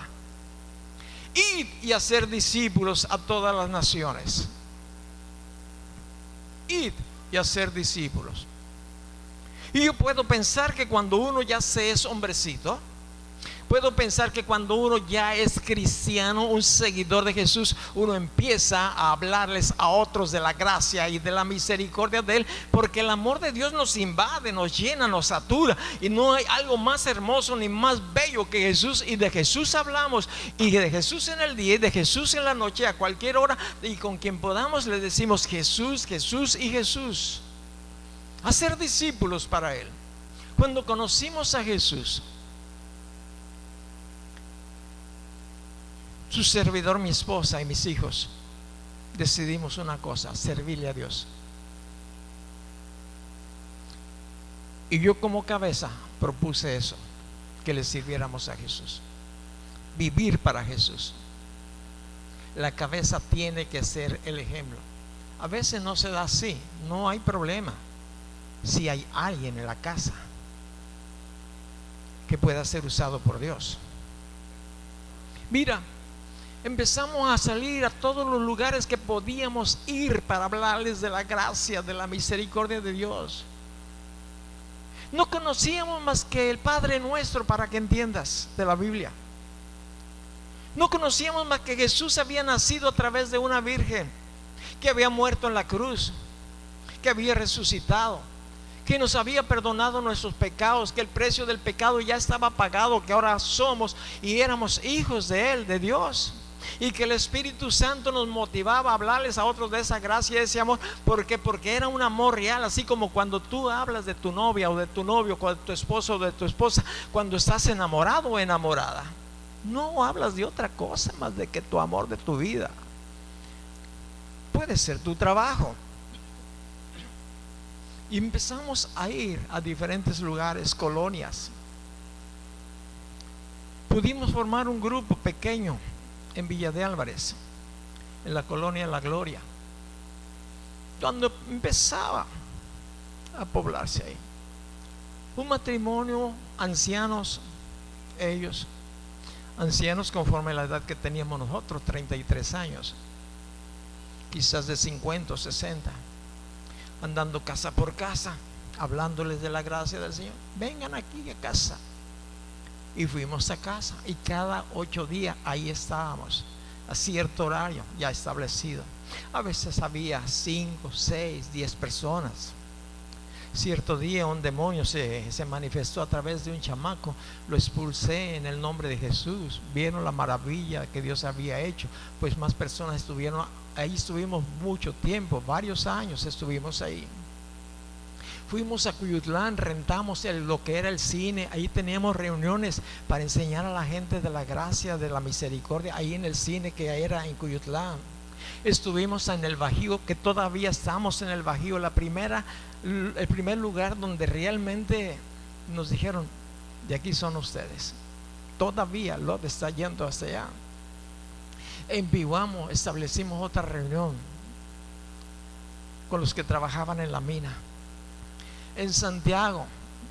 Id y hacer discípulos a todas las naciones. Id y hacer discípulos. Y yo puedo pensar que cuando uno ya se es hombrecito, puedo pensar que cuando uno ya es cristiano, un seguidor de Jesús, uno empieza a hablarles a otros de la gracia y de la misericordia de Él, porque el amor de Dios nos invade, nos llena, nos satura, y no hay algo más hermoso ni más bello que Jesús. Y de Jesús hablamos, y de Jesús en el día y de Jesús en la noche, a cualquier hora, y con quien podamos le decimos Jesús, Jesús y Jesús. Hacer discípulos para Él. Cuando conocimos a Jesús, su servidor, mi esposa y mis hijos, decidimos una cosa: servirle a Dios. Y yo como cabeza propuse eso, que le sirviéramos a Jesús, vivir para Jesús. La cabeza tiene que ser el ejemplo. A veces no se da así, no hay problema. Si hay alguien en la casa que pueda ser usado por Dios. Mira, empezamos a salir a todos los lugares que podíamos ir para hablarles de la gracia, de la misericordia de Dios. No conocíamos más que el Padre Nuestro, para que entiendas, de la Biblia. No conocíamos más que Jesús había nacido a través de una virgen, que había muerto en la cruz, que había resucitado, que nos había perdonado nuestros pecados, que el precio del pecado ya estaba pagado, que ahora somos y éramos hijos de Él, de Dios, y que el Espíritu Santo nos motivaba a hablarles a otros de esa gracia y de ese amor, porque era un amor real. Así como cuando tú hablas de tu novia o de tu novio, o de tu esposo o de tu esposa, cuando estás enamorado o enamorada, no hablas de otra cosa más de que tu amor de tu vida. Puede ser tu trabajo. Y empezamos a ir a diferentes lugares, colonias. Pudimos formar un grupo pequeño en Villa de Álvarez, en la colonia La Gloria, cuando empezaba a poblarse ahí. Un matrimonio, ancianos, ellos, ancianos conforme a la edad que teníamos nosotros, 33 años, quizás de 50 o 60. Andando casa por casa, hablándoles de la gracia del Señor. Vengan aquí a casa. Y fuimos a casa, y cada 8 días ahí estábamos, a cierto horario ya establecido. A veces había 5, 6, 10 personas. Cierto día un demonio se manifestó a través de un chamaco, lo expulsé en el nombre de Jesús. Vieron la maravilla que Dios había hecho, pues más personas estuvieron ahí. Estuvimos mucho tiempo, varios años estuvimos ahí. Fuimos a Cuyutlán, rentamos lo que era el cine, ahí teníamos reuniones para enseñar a la gente de la gracia, de la misericordia, ahí en el cine que era en Cuyutlán. Estuvimos en el Bajío, que todavía estamos en el Bajío, el primer lugar donde realmente nos dijeron: de aquí son ustedes. Todavía Lot está yendo hasta allá. En Pihuamo establecimos otra reunión con los que trabajaban en la mina. En Santiago,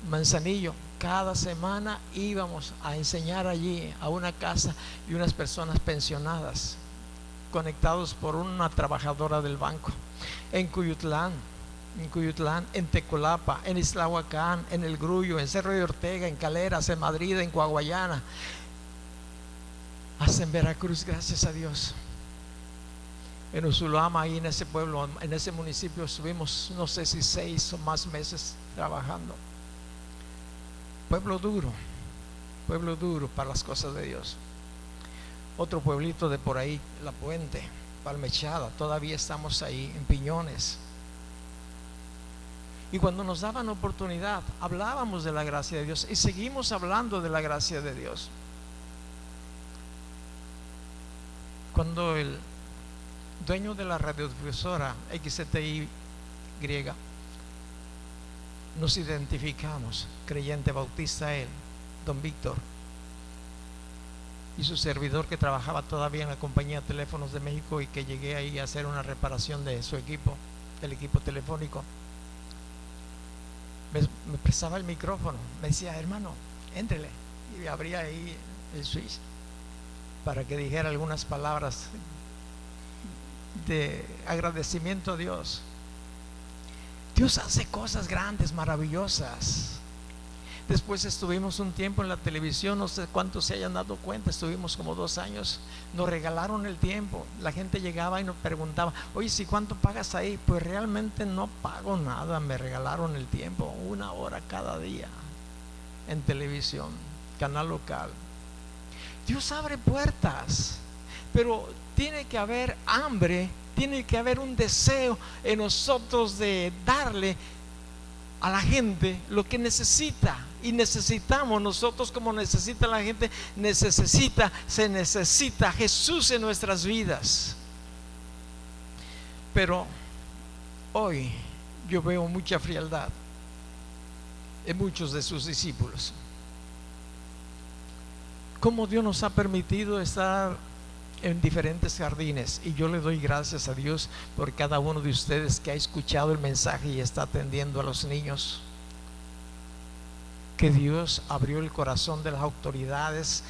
Manzanillo, cada semana íbamos a enseñar allí a una casa y unas personas pensionadas, conectados por una trabajadora del banco. En Cuyutlán, en Tecolapa, en Islahuacán, en El Grullo, en Cerro de Ortega, en Caleras, en Madrid, en Coahuayana, hasta en Veracruz, gracias a Dios. En Usulama, ahí en ese pueblo, en ese municipio, estuvimos no sé si 6 o más meses trabajando. Pueblo duro para las cosas de Dios. Otro pueblito de por ahí, La Puente, Palmechada, todavía estamos ahí, en Piñones. Y cuando nos daban oportunidad, hablábamos de la gracia de Dios y seguimos hablando de la gracia de Dios. Cuando el dueño de la radiodifusora XTY, nos identificamos, creyente bautista él, don Víctor, y su servidor, que trabajaba todavía en la compañía de teléfonos de México, y que llegué ahí a hacer una reparación de su equipo, del equipo telefónico. Me prestaba el micrófono, me decía: hermano, éntrele, y abría ahí el switch para que dijera algunas palabras de agradecimiento a Dios. Dios hace cosas grandes, maravillosas. Después estuvimos un tiempo en la televisión, no sé cuántos se hayan dado cuenta, estuvimos como 2 años. Nos regalaron el tiempo. La gente llegaba y nos preguntaba: oye, ¿si cuánto pagas ahí? Pues realmente no pago nada, me regalaron el tiempo, 1 hora cada día en televisión, canal local. Dios abre puertas, pero tiene que haber hambre, tiene que haber un deseo en nosotros de darle a la gente lo que necesita. Y necesitamos nosotros, como necesita la gente, se necesita Jesús en nuestras vidas. Pero hoy yo veo mucha frialdad en muchos de sus discípulos. Como Dios nos ha permitido estar en diferentes jardines, y yo le doy gracias a Dios por cada uno de ustedes que ha escuchado el mensaje y está atendiendo a los niños. Que Dios abrió el corazón de las autoridades,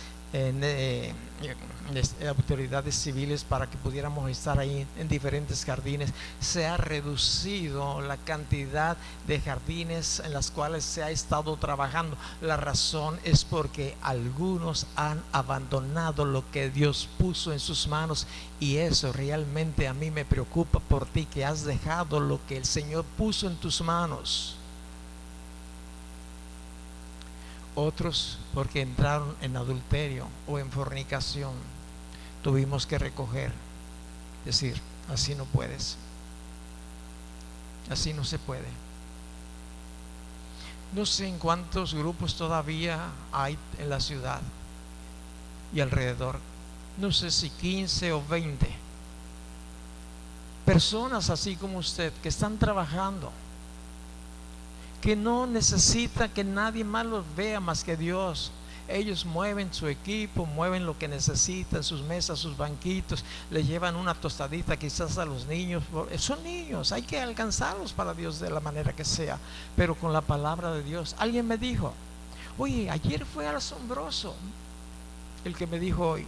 autoridades civiles, para que pudiéramos estar ahí en diferentes jardines. Se ha reducido la cantidad de jardines en las cuales se ha estado trabajando. La razón es porque algunos han abandonado lo que Dios puso en sus manos, y eso realmente a mí me preocupa por ti, que has dejado lo que el Señor puso en tus manos. Otros porque entraron en adulterio o en fornicación. Tuvimos que recoger, decir: así no puedes, así no se puede. No sé en cuántos grupos todavía hay en la ciudad y alrededor, no sé si 15 o 20 personas así como usted, que están trabajando, que no necesita que nadie más los vea más que Dios. Ellos mueven su equipo, mueven lo que necesitan, sus mesas, sus banquitos, les llevan una tostadita quizás a los niños. Son niños, hay que alcanzarlos para Dios de la manera que sea, pero con la palabra de Dios. Alguien me dijo: oye, ayer fue asombroso el que me dijo hoy.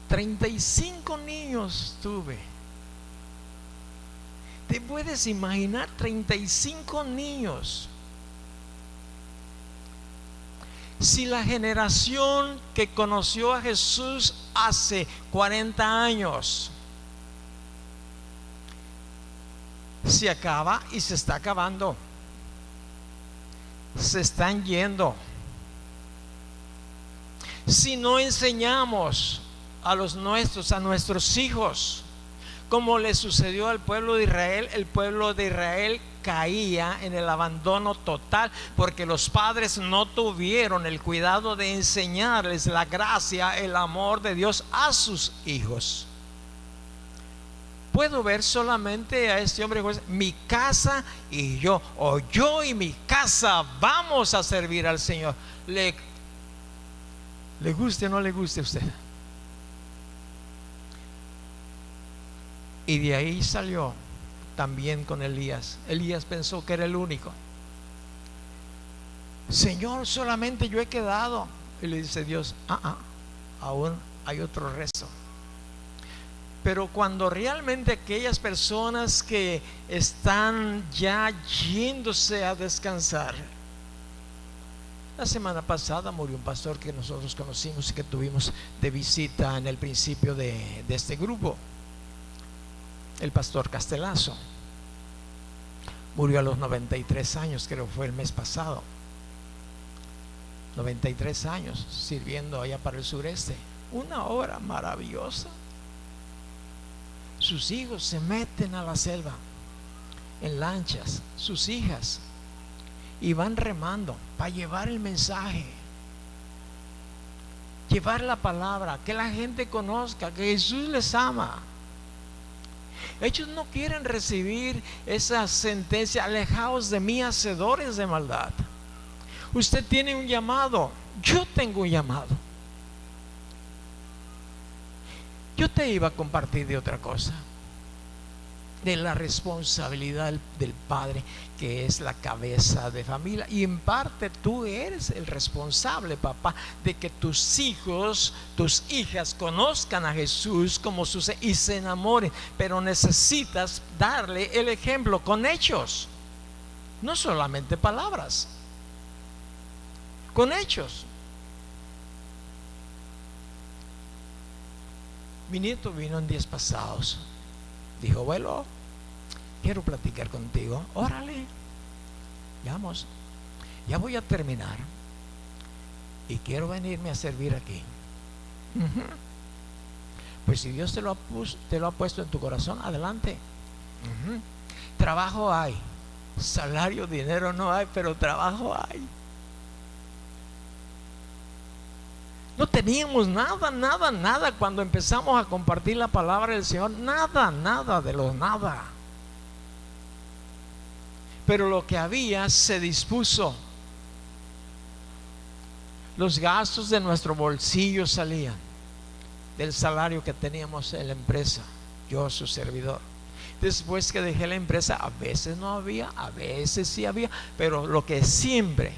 35 niños tuve. ¿Te puedes imaginar 35 niños? Si la generación que conoció a Jesús hace 40 años se acaba y se está acabando. Se están yendo. Si no enseñamos a los nuestros, a nuestros hijos, como le sucedió al pueblo de Israel, el pueblo de Israel caía en el abandono total porque los padres no tuvieron el cuidado de enseñarles la gracia, el amor de Dios a sus hijos. Puedo ver solamente a este hombre, mi casa y yo, o yo y mi casa vamos a servir al Señor. Le guste o no le guste a usted. Y de ahí salió también con Elías. Elías pensó que era el único. Señor, solamente yo he quedado. Y le dice Dios, aún hay otro resto. Pero cuando realmente aquellas personas que están ya yéndose a descansar. La semana pasada murió un pastor que nosotros conocimos y que tuvimos de visita en el principio de este grupo. El pastor Castelazo murió a los 93 años, creo que fue el mes pasado. 93 años sirviendo allá para el sureste. Una obra maravillosa. Sus hijos se meten a la selva en lanchas, sus hijas, y van remando para llevar el mensaje, llevar la palabra, que la gente conozca que Jesús les ama. Ellos no quieren recibir esa sentencia: alejaos de mí, hacedores de maldad. Usted tiene un llamado, yo tengo un llamado. Yo te iba a compartir de otra cosa, de la responsabilidad del padre, que es la cabeza de familia, y en parte tú eres el responsable, papá, de que tus hijos, tus hijas conozcan a Jesús como y se enamoren. Pero necesitas darle el ejemplo con hechos, no solamente palabras, con hechos. Mi nieto vino en días pasados. Dijo: abuelo, quiero platicar contigo. Órale, vamos, ya voy a terminar y quiero venirme a servir aquí. Pues si Dios te lo ha puesto en tu corazón, adelante. Trabajo hay, salario, dinero no hay, pero trabajo hay. No teníamos nada cuando empezamos a compartir la palabra del Señor. Nada de lo nada. Pero lo que había se dispuso. Los gastos de nuestro bolsillo salían del salario que teníamos en la empresa, yo, su servidor. Después que dejé la empresa, a veces no había, a veces sí había, pero lo que siempre,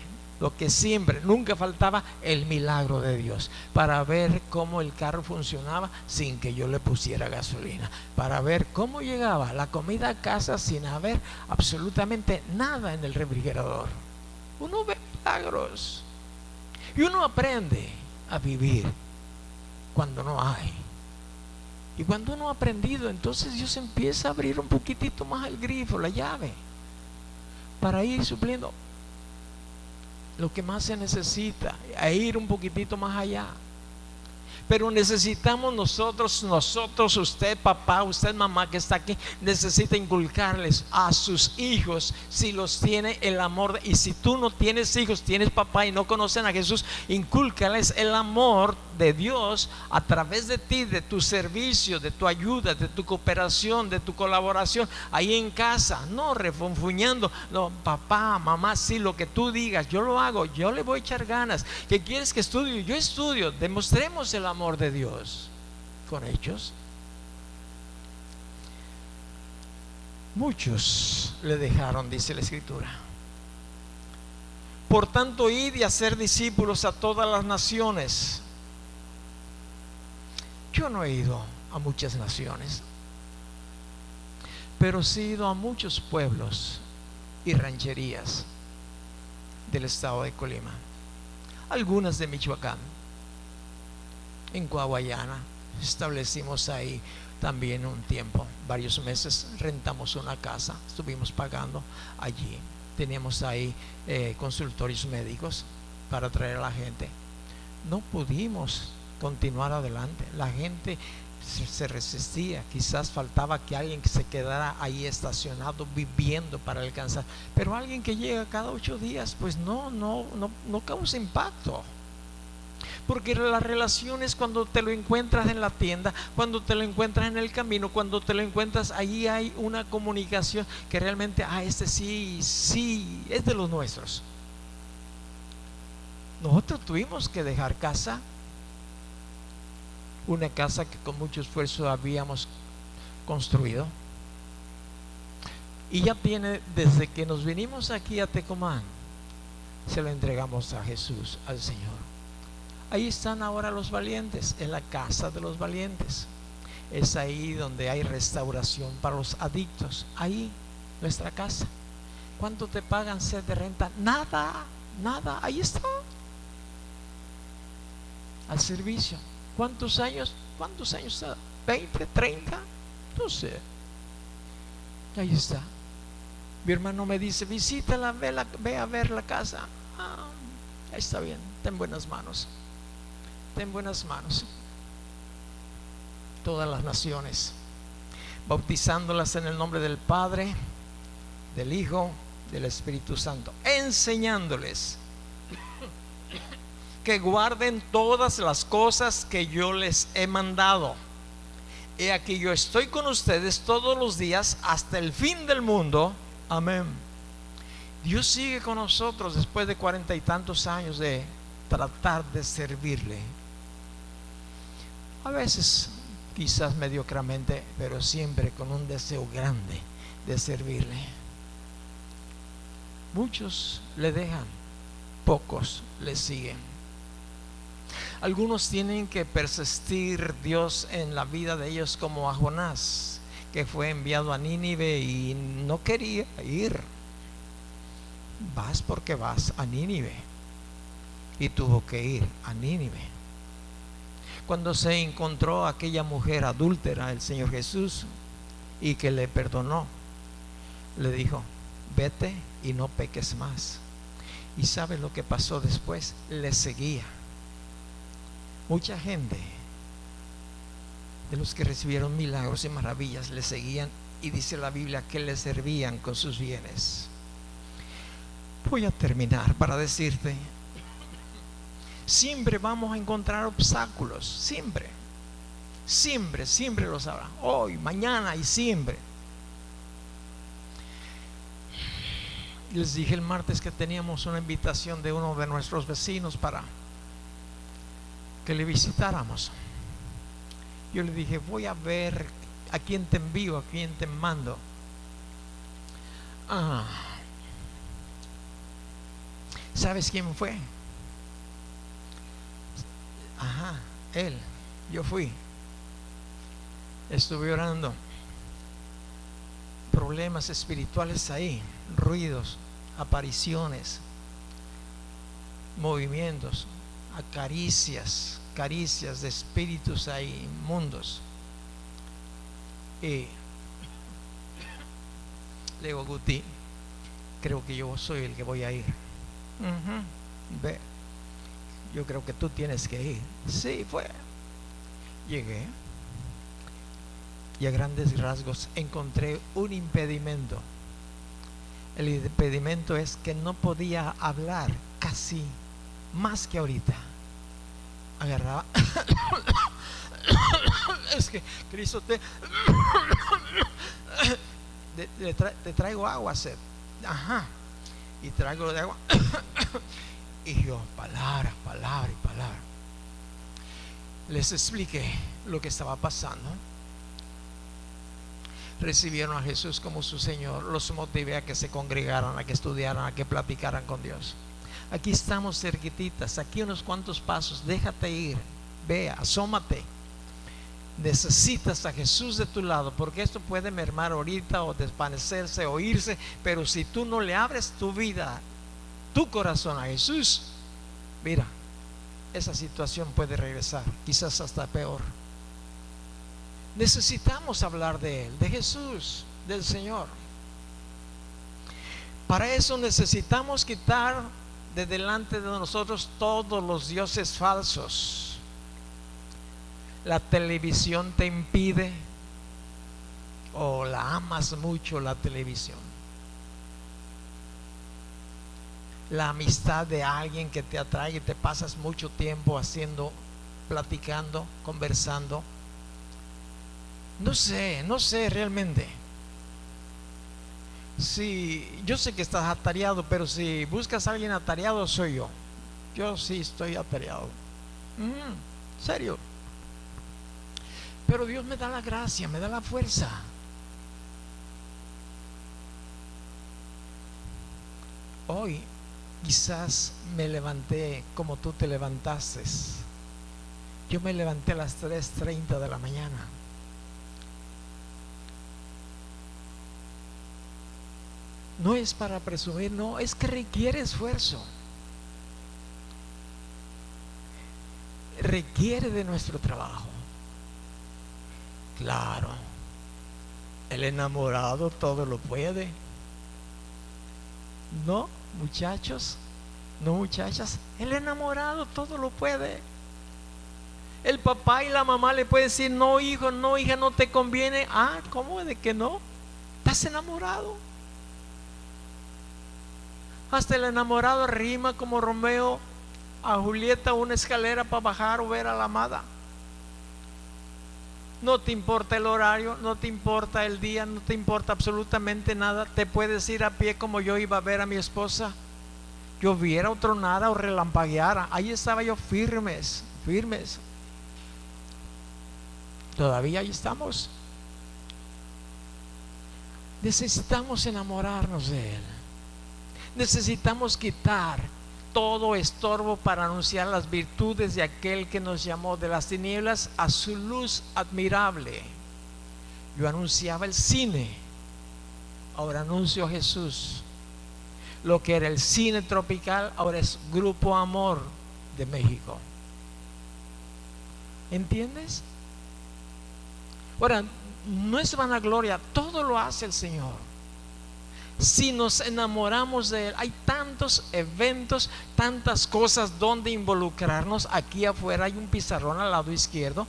nunca faltaba, el milagro de Dios, para ver cómo el carro funcionaba sin que yo le pusiera gasolina, para ver cómo llegaba la comida a casa sin haber absolutamente nada en el refrigerador. Uno ve milagros y uno aprende a vivir cuando no hay. Y cuando uno ha aprendido, entonces Dios empieza a abrir un poquitito más el grifo, la llave, para ir supliendo lo que más se necesita, a ir un poquitito más allá. Pero necesitamos nosotros, usted papá, usted mamá que está aquí, necesita inculcarles a sus hijos, si los tiene, el amor y si tú no tienes hijos, tienes papá y no conocen a Jesús, incúlcales el amor de Dios a través de ti, de tu servicio, de tu ayuda, de tu cooperación, de tu colaboración ahí en casa, no refunfuñando. No, papá, mamá, sí, lo que tú digas, yo lo hago, yo le voy a echar ganas. ¿Qué quieres que estudie? Yo estudio. Demostremos el amor de Dios con hechos. Muchos le dejaron, dice la Escritura. Por tanto, id y hacer discípulos a todas las naciones. Yo no he ido a muchas naciones, pero sí he ido a muchos pueblos y rancherías del estado de Colima, algunas de Michoacán. En Coahuayana establecimos ahí también un tiempo. varios meses rentamos una casa, estuvimos pagando allí. Teníamos ahí consultorios médicos para traer a la gente. No pudimos continuar adelante. La gente se resistía. Quizás faltaba que alguien que se quedara ahí estacionado viviendo para alcanzar. Pero alguien que llega cada 8 días, pues no causa impacto. Porque las relaciones, cuando te lo encuentras en la tienda, cuando te lo encuentras en el camino, cuando te lo encuentras, ahí hay una comunicación que realmente, este sí es de los nuestros. Nosotros tuvimos que dejar casa, una casa que con mucho esfuerzo habíamos construido, y ya tiene, desde que nos vinimos aquí a Tecomán, se lo entregamos a Jesús, al Señor. Ahí están ahora los valientes, en la casa de los valientes. Es ahí donde hay restauración para los adictos. Ahí, nuestra casa. ¿Cuánto te pagan ser de renta? Nada, ahí está. Al servicio. ¿Cuántos años? ¿20, 30? No sé. Ahí está. Mi hermano me dice, visítala, ve a ver la casa. Está bien, ten buenas manos. Ten buenas manos. Todas las naciones, bautizándolas en el nombre del Padre, del Hijo, del Espíritu Santo, enseñándoles que guarden todas las cosas que yo les he mandado. He aquí, yo estoy con ustedes todos los días hasta el fin del mundo. Amén. Dios sigue con nosotros después de 40 y tantos años de tratar de servirle. A veces quizás mediocremente, pero siempre con un deseo grande de servirle. Muchos le dejan, pocos le siguen. Algunos tienen que persistir Dios en la vida de ellos, como a Jonás, que fue enviado a Nínive y no quería ir. Vas porque vas a Nínive, y tuvo que ir a Nínive. Cuando se encontró a aquella mujer adúltera, el Señor Jesús, y que le perdonó, le dijo, vete y no peques más. ¿Y sabe lo que pasó después? Le seguía. Mucha gente de los que recibieron milagros y maravillas le seguían, y dice la Biblia que le servían con sus bienes. Voy a terminar para decirte, siempre vamos a encontrar obstáculos, siempre los habrá, hoy, mañana y siempre. Les dije el martes que teníamos una invitación de uno de nuestros vecinos para que le visitáramos. Yo le dije, voy a ver a quién te envío, a quién te mando. ¿Sabes quién fue? Él. Yo fui. Estuve orando. Problemas espirituales ahí, ruidos, apariciones, movimientos, caricias de espíritus ahí inmundos. Y le digo, Guti, creo que yo soy el que voy a ir. Ve, yo creo que tú tienes que ir. Sí, fue. Llegué y a grandes rasgos encontré un impedimento. El impedimento es que no podía hablar casi más que ahorita. Agarraba es que Cristo te traigo agua, sed. Y traigo de agua y yo, palabra. Les expliqué lo que estaba pasando. Recibieron a Jesús como su Señor. Los motivé a que se congregaran, a que estudiaran, a que platicaran con Dios. Aquí estamos cerquititas, aquí unos cuantos pasos. Déjate ir, ve, asómate. Necesitas a Jesús de tu lado, porque esto puede mermar ahorita o desvanecerse o irse, pero si tú no le abres tu vida, tu corazón a Jesús, mira, esa situación puede regresar, quizás hasta peor. Necesitamos hablar de Él, de Jesús, del Señor. Para eso necesitamos quitar de delante de nosotros todos los dioses falsos. La televisión te impide, o la amas mucho la televisión. La amistad de alguien que te atrae y te pasas mucho tiempo platicando, conversando. No sé realmente. Si yo sé que estás atareado, pero si buscas a alguien atareado, soy yo. Yo sí estoy atareado. Serio. Pero Dios me da la gracia, me da la fuerza. Hoy quizás me levanté como tú te levantaste. Yo me levanté a las 3:30 de la mañana. No es para presumir, no, es que requiere esfuerzo. Requiere de nuestro trabajo. Claro, el enamorado todo lo puede. No, muchachos, no, muchachas, el enamorado todo lo puede. El papá y la mamá le pueden decir: no, hijo, no, hija, no te conviene. Ah, ¿cómo de que no? Estás enamorado. Hasta el enamorado rima como Romeo a Julieta una escalera para bajar o ver a la amada. No te importa el horario, no te importa el día, no te importa absolutamente nada. Te puedes ir a pie como yo iba a ver a mi esposa. Lloviera o tronara o relampagueara, ahí estaba yo firmes. Todavía ahí estamos. Necesitamos enamorarnos de Él. Necesitamos quitar todo estorbo para anunciar las virtudes de aquel que nos llamó de las tinieblas a su luz admirable. Yo anunciaba el cine, ahora anuncio a Jesús. Lo que era el cine tropical ahora es Grupo Amor de México. ¿Entiendes? Ahora, no es vanagloria, todo lo hace el Señor. Si nos enamoramos de Él, hay tantos eventos, tantas cosas donde involucrarnos. Aquí afuera hay un pizarrón al lado izquierdo,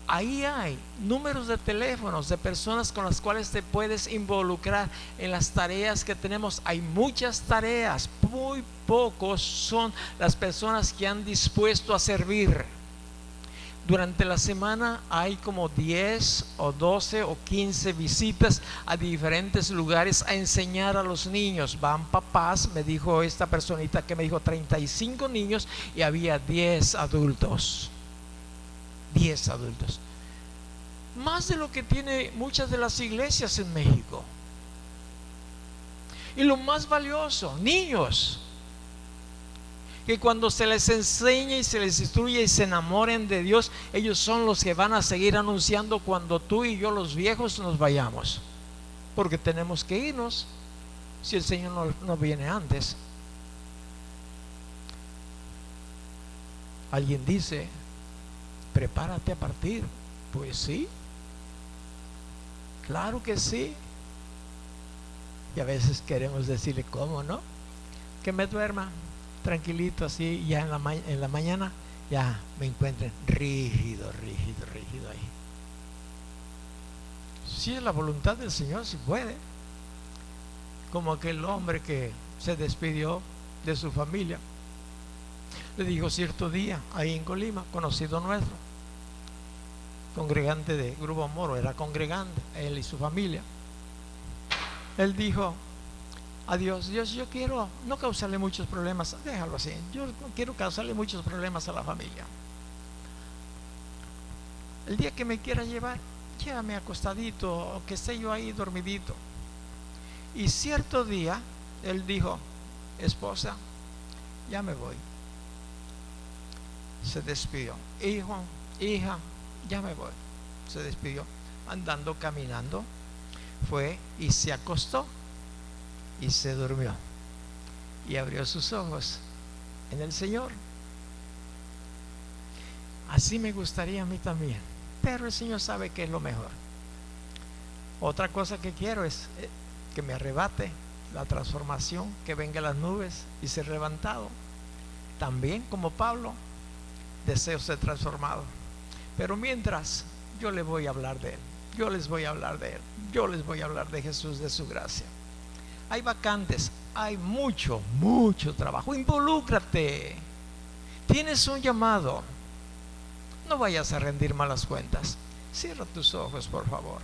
ahí hay números de teléfonos de personas con las cuales te puedes involucrar en las tareas que tenemos. Hay muchas tareas, muy pocos son las personas que han dispuesto a servir. Durante la semana hay como 10 o 12 o 15 visitas a diferentes lugares a enseñar a los niños. Van papás, me dijo esta personita que me dijo 35 niños y había 10 adultos. 10 adultos. Más de lo que tiene muchas de las iglesias en México. Y lo más valioso, niños, que cuando se les enseña y se les instruye y se enamoren de Dios, ellos son los que van a seguir anunciando cuando tú y yo los viejos nos vayamos, porque tenemos que irnos si el Señor no viene antes. Alguien dice: prepárate a partir. Pues sí, claro que sí. Y a veces queremos decirle: ¿cómo no? Que me duerma tranquilito, así ya en la mañana ya me encuentren rígido ahí. Si es la voluntad del Señor, si puede. Como aquel hombre que se despidió de su familia. Le dijo cierto día ahí en Colima, conocido nuestro, congregante de Grupo Amor, era congregante, él y su familia. Él dijo: adiós, Dios, yo quiero no causarle muchos problemas, déjalo así, yo no quiero causarle muchos problemas a la familia. El día que me quiera llevar, llévame acostadito, o que esté yo ahí dormidito. Y cierto día él dijo: esposa, ya me voy. Se despidió. Hijo, hija, ya me voy. Se despidió. Andando, caminando, fue y se acostó y se durmió y abrió sus ojos en el Señor. Así me gustaría a mí también pero el Señor sabe que es lo mejor. Otra cosa que quiero es que me arrebate la transformación, que venga las nubes y ser levantado. También, como Pablo, deseo ser transformado. Pero mientras, yo le voy a hablar de Él. Yo les voy a hablar de Él. Yo les voy a hablar de Jesús, de su gracia. Hay vacantes, hay mucho trabajo. Involúcrate. Tienes un llamado. No vayas a rendir malas cuentas. Cierra tus ojos, por favor.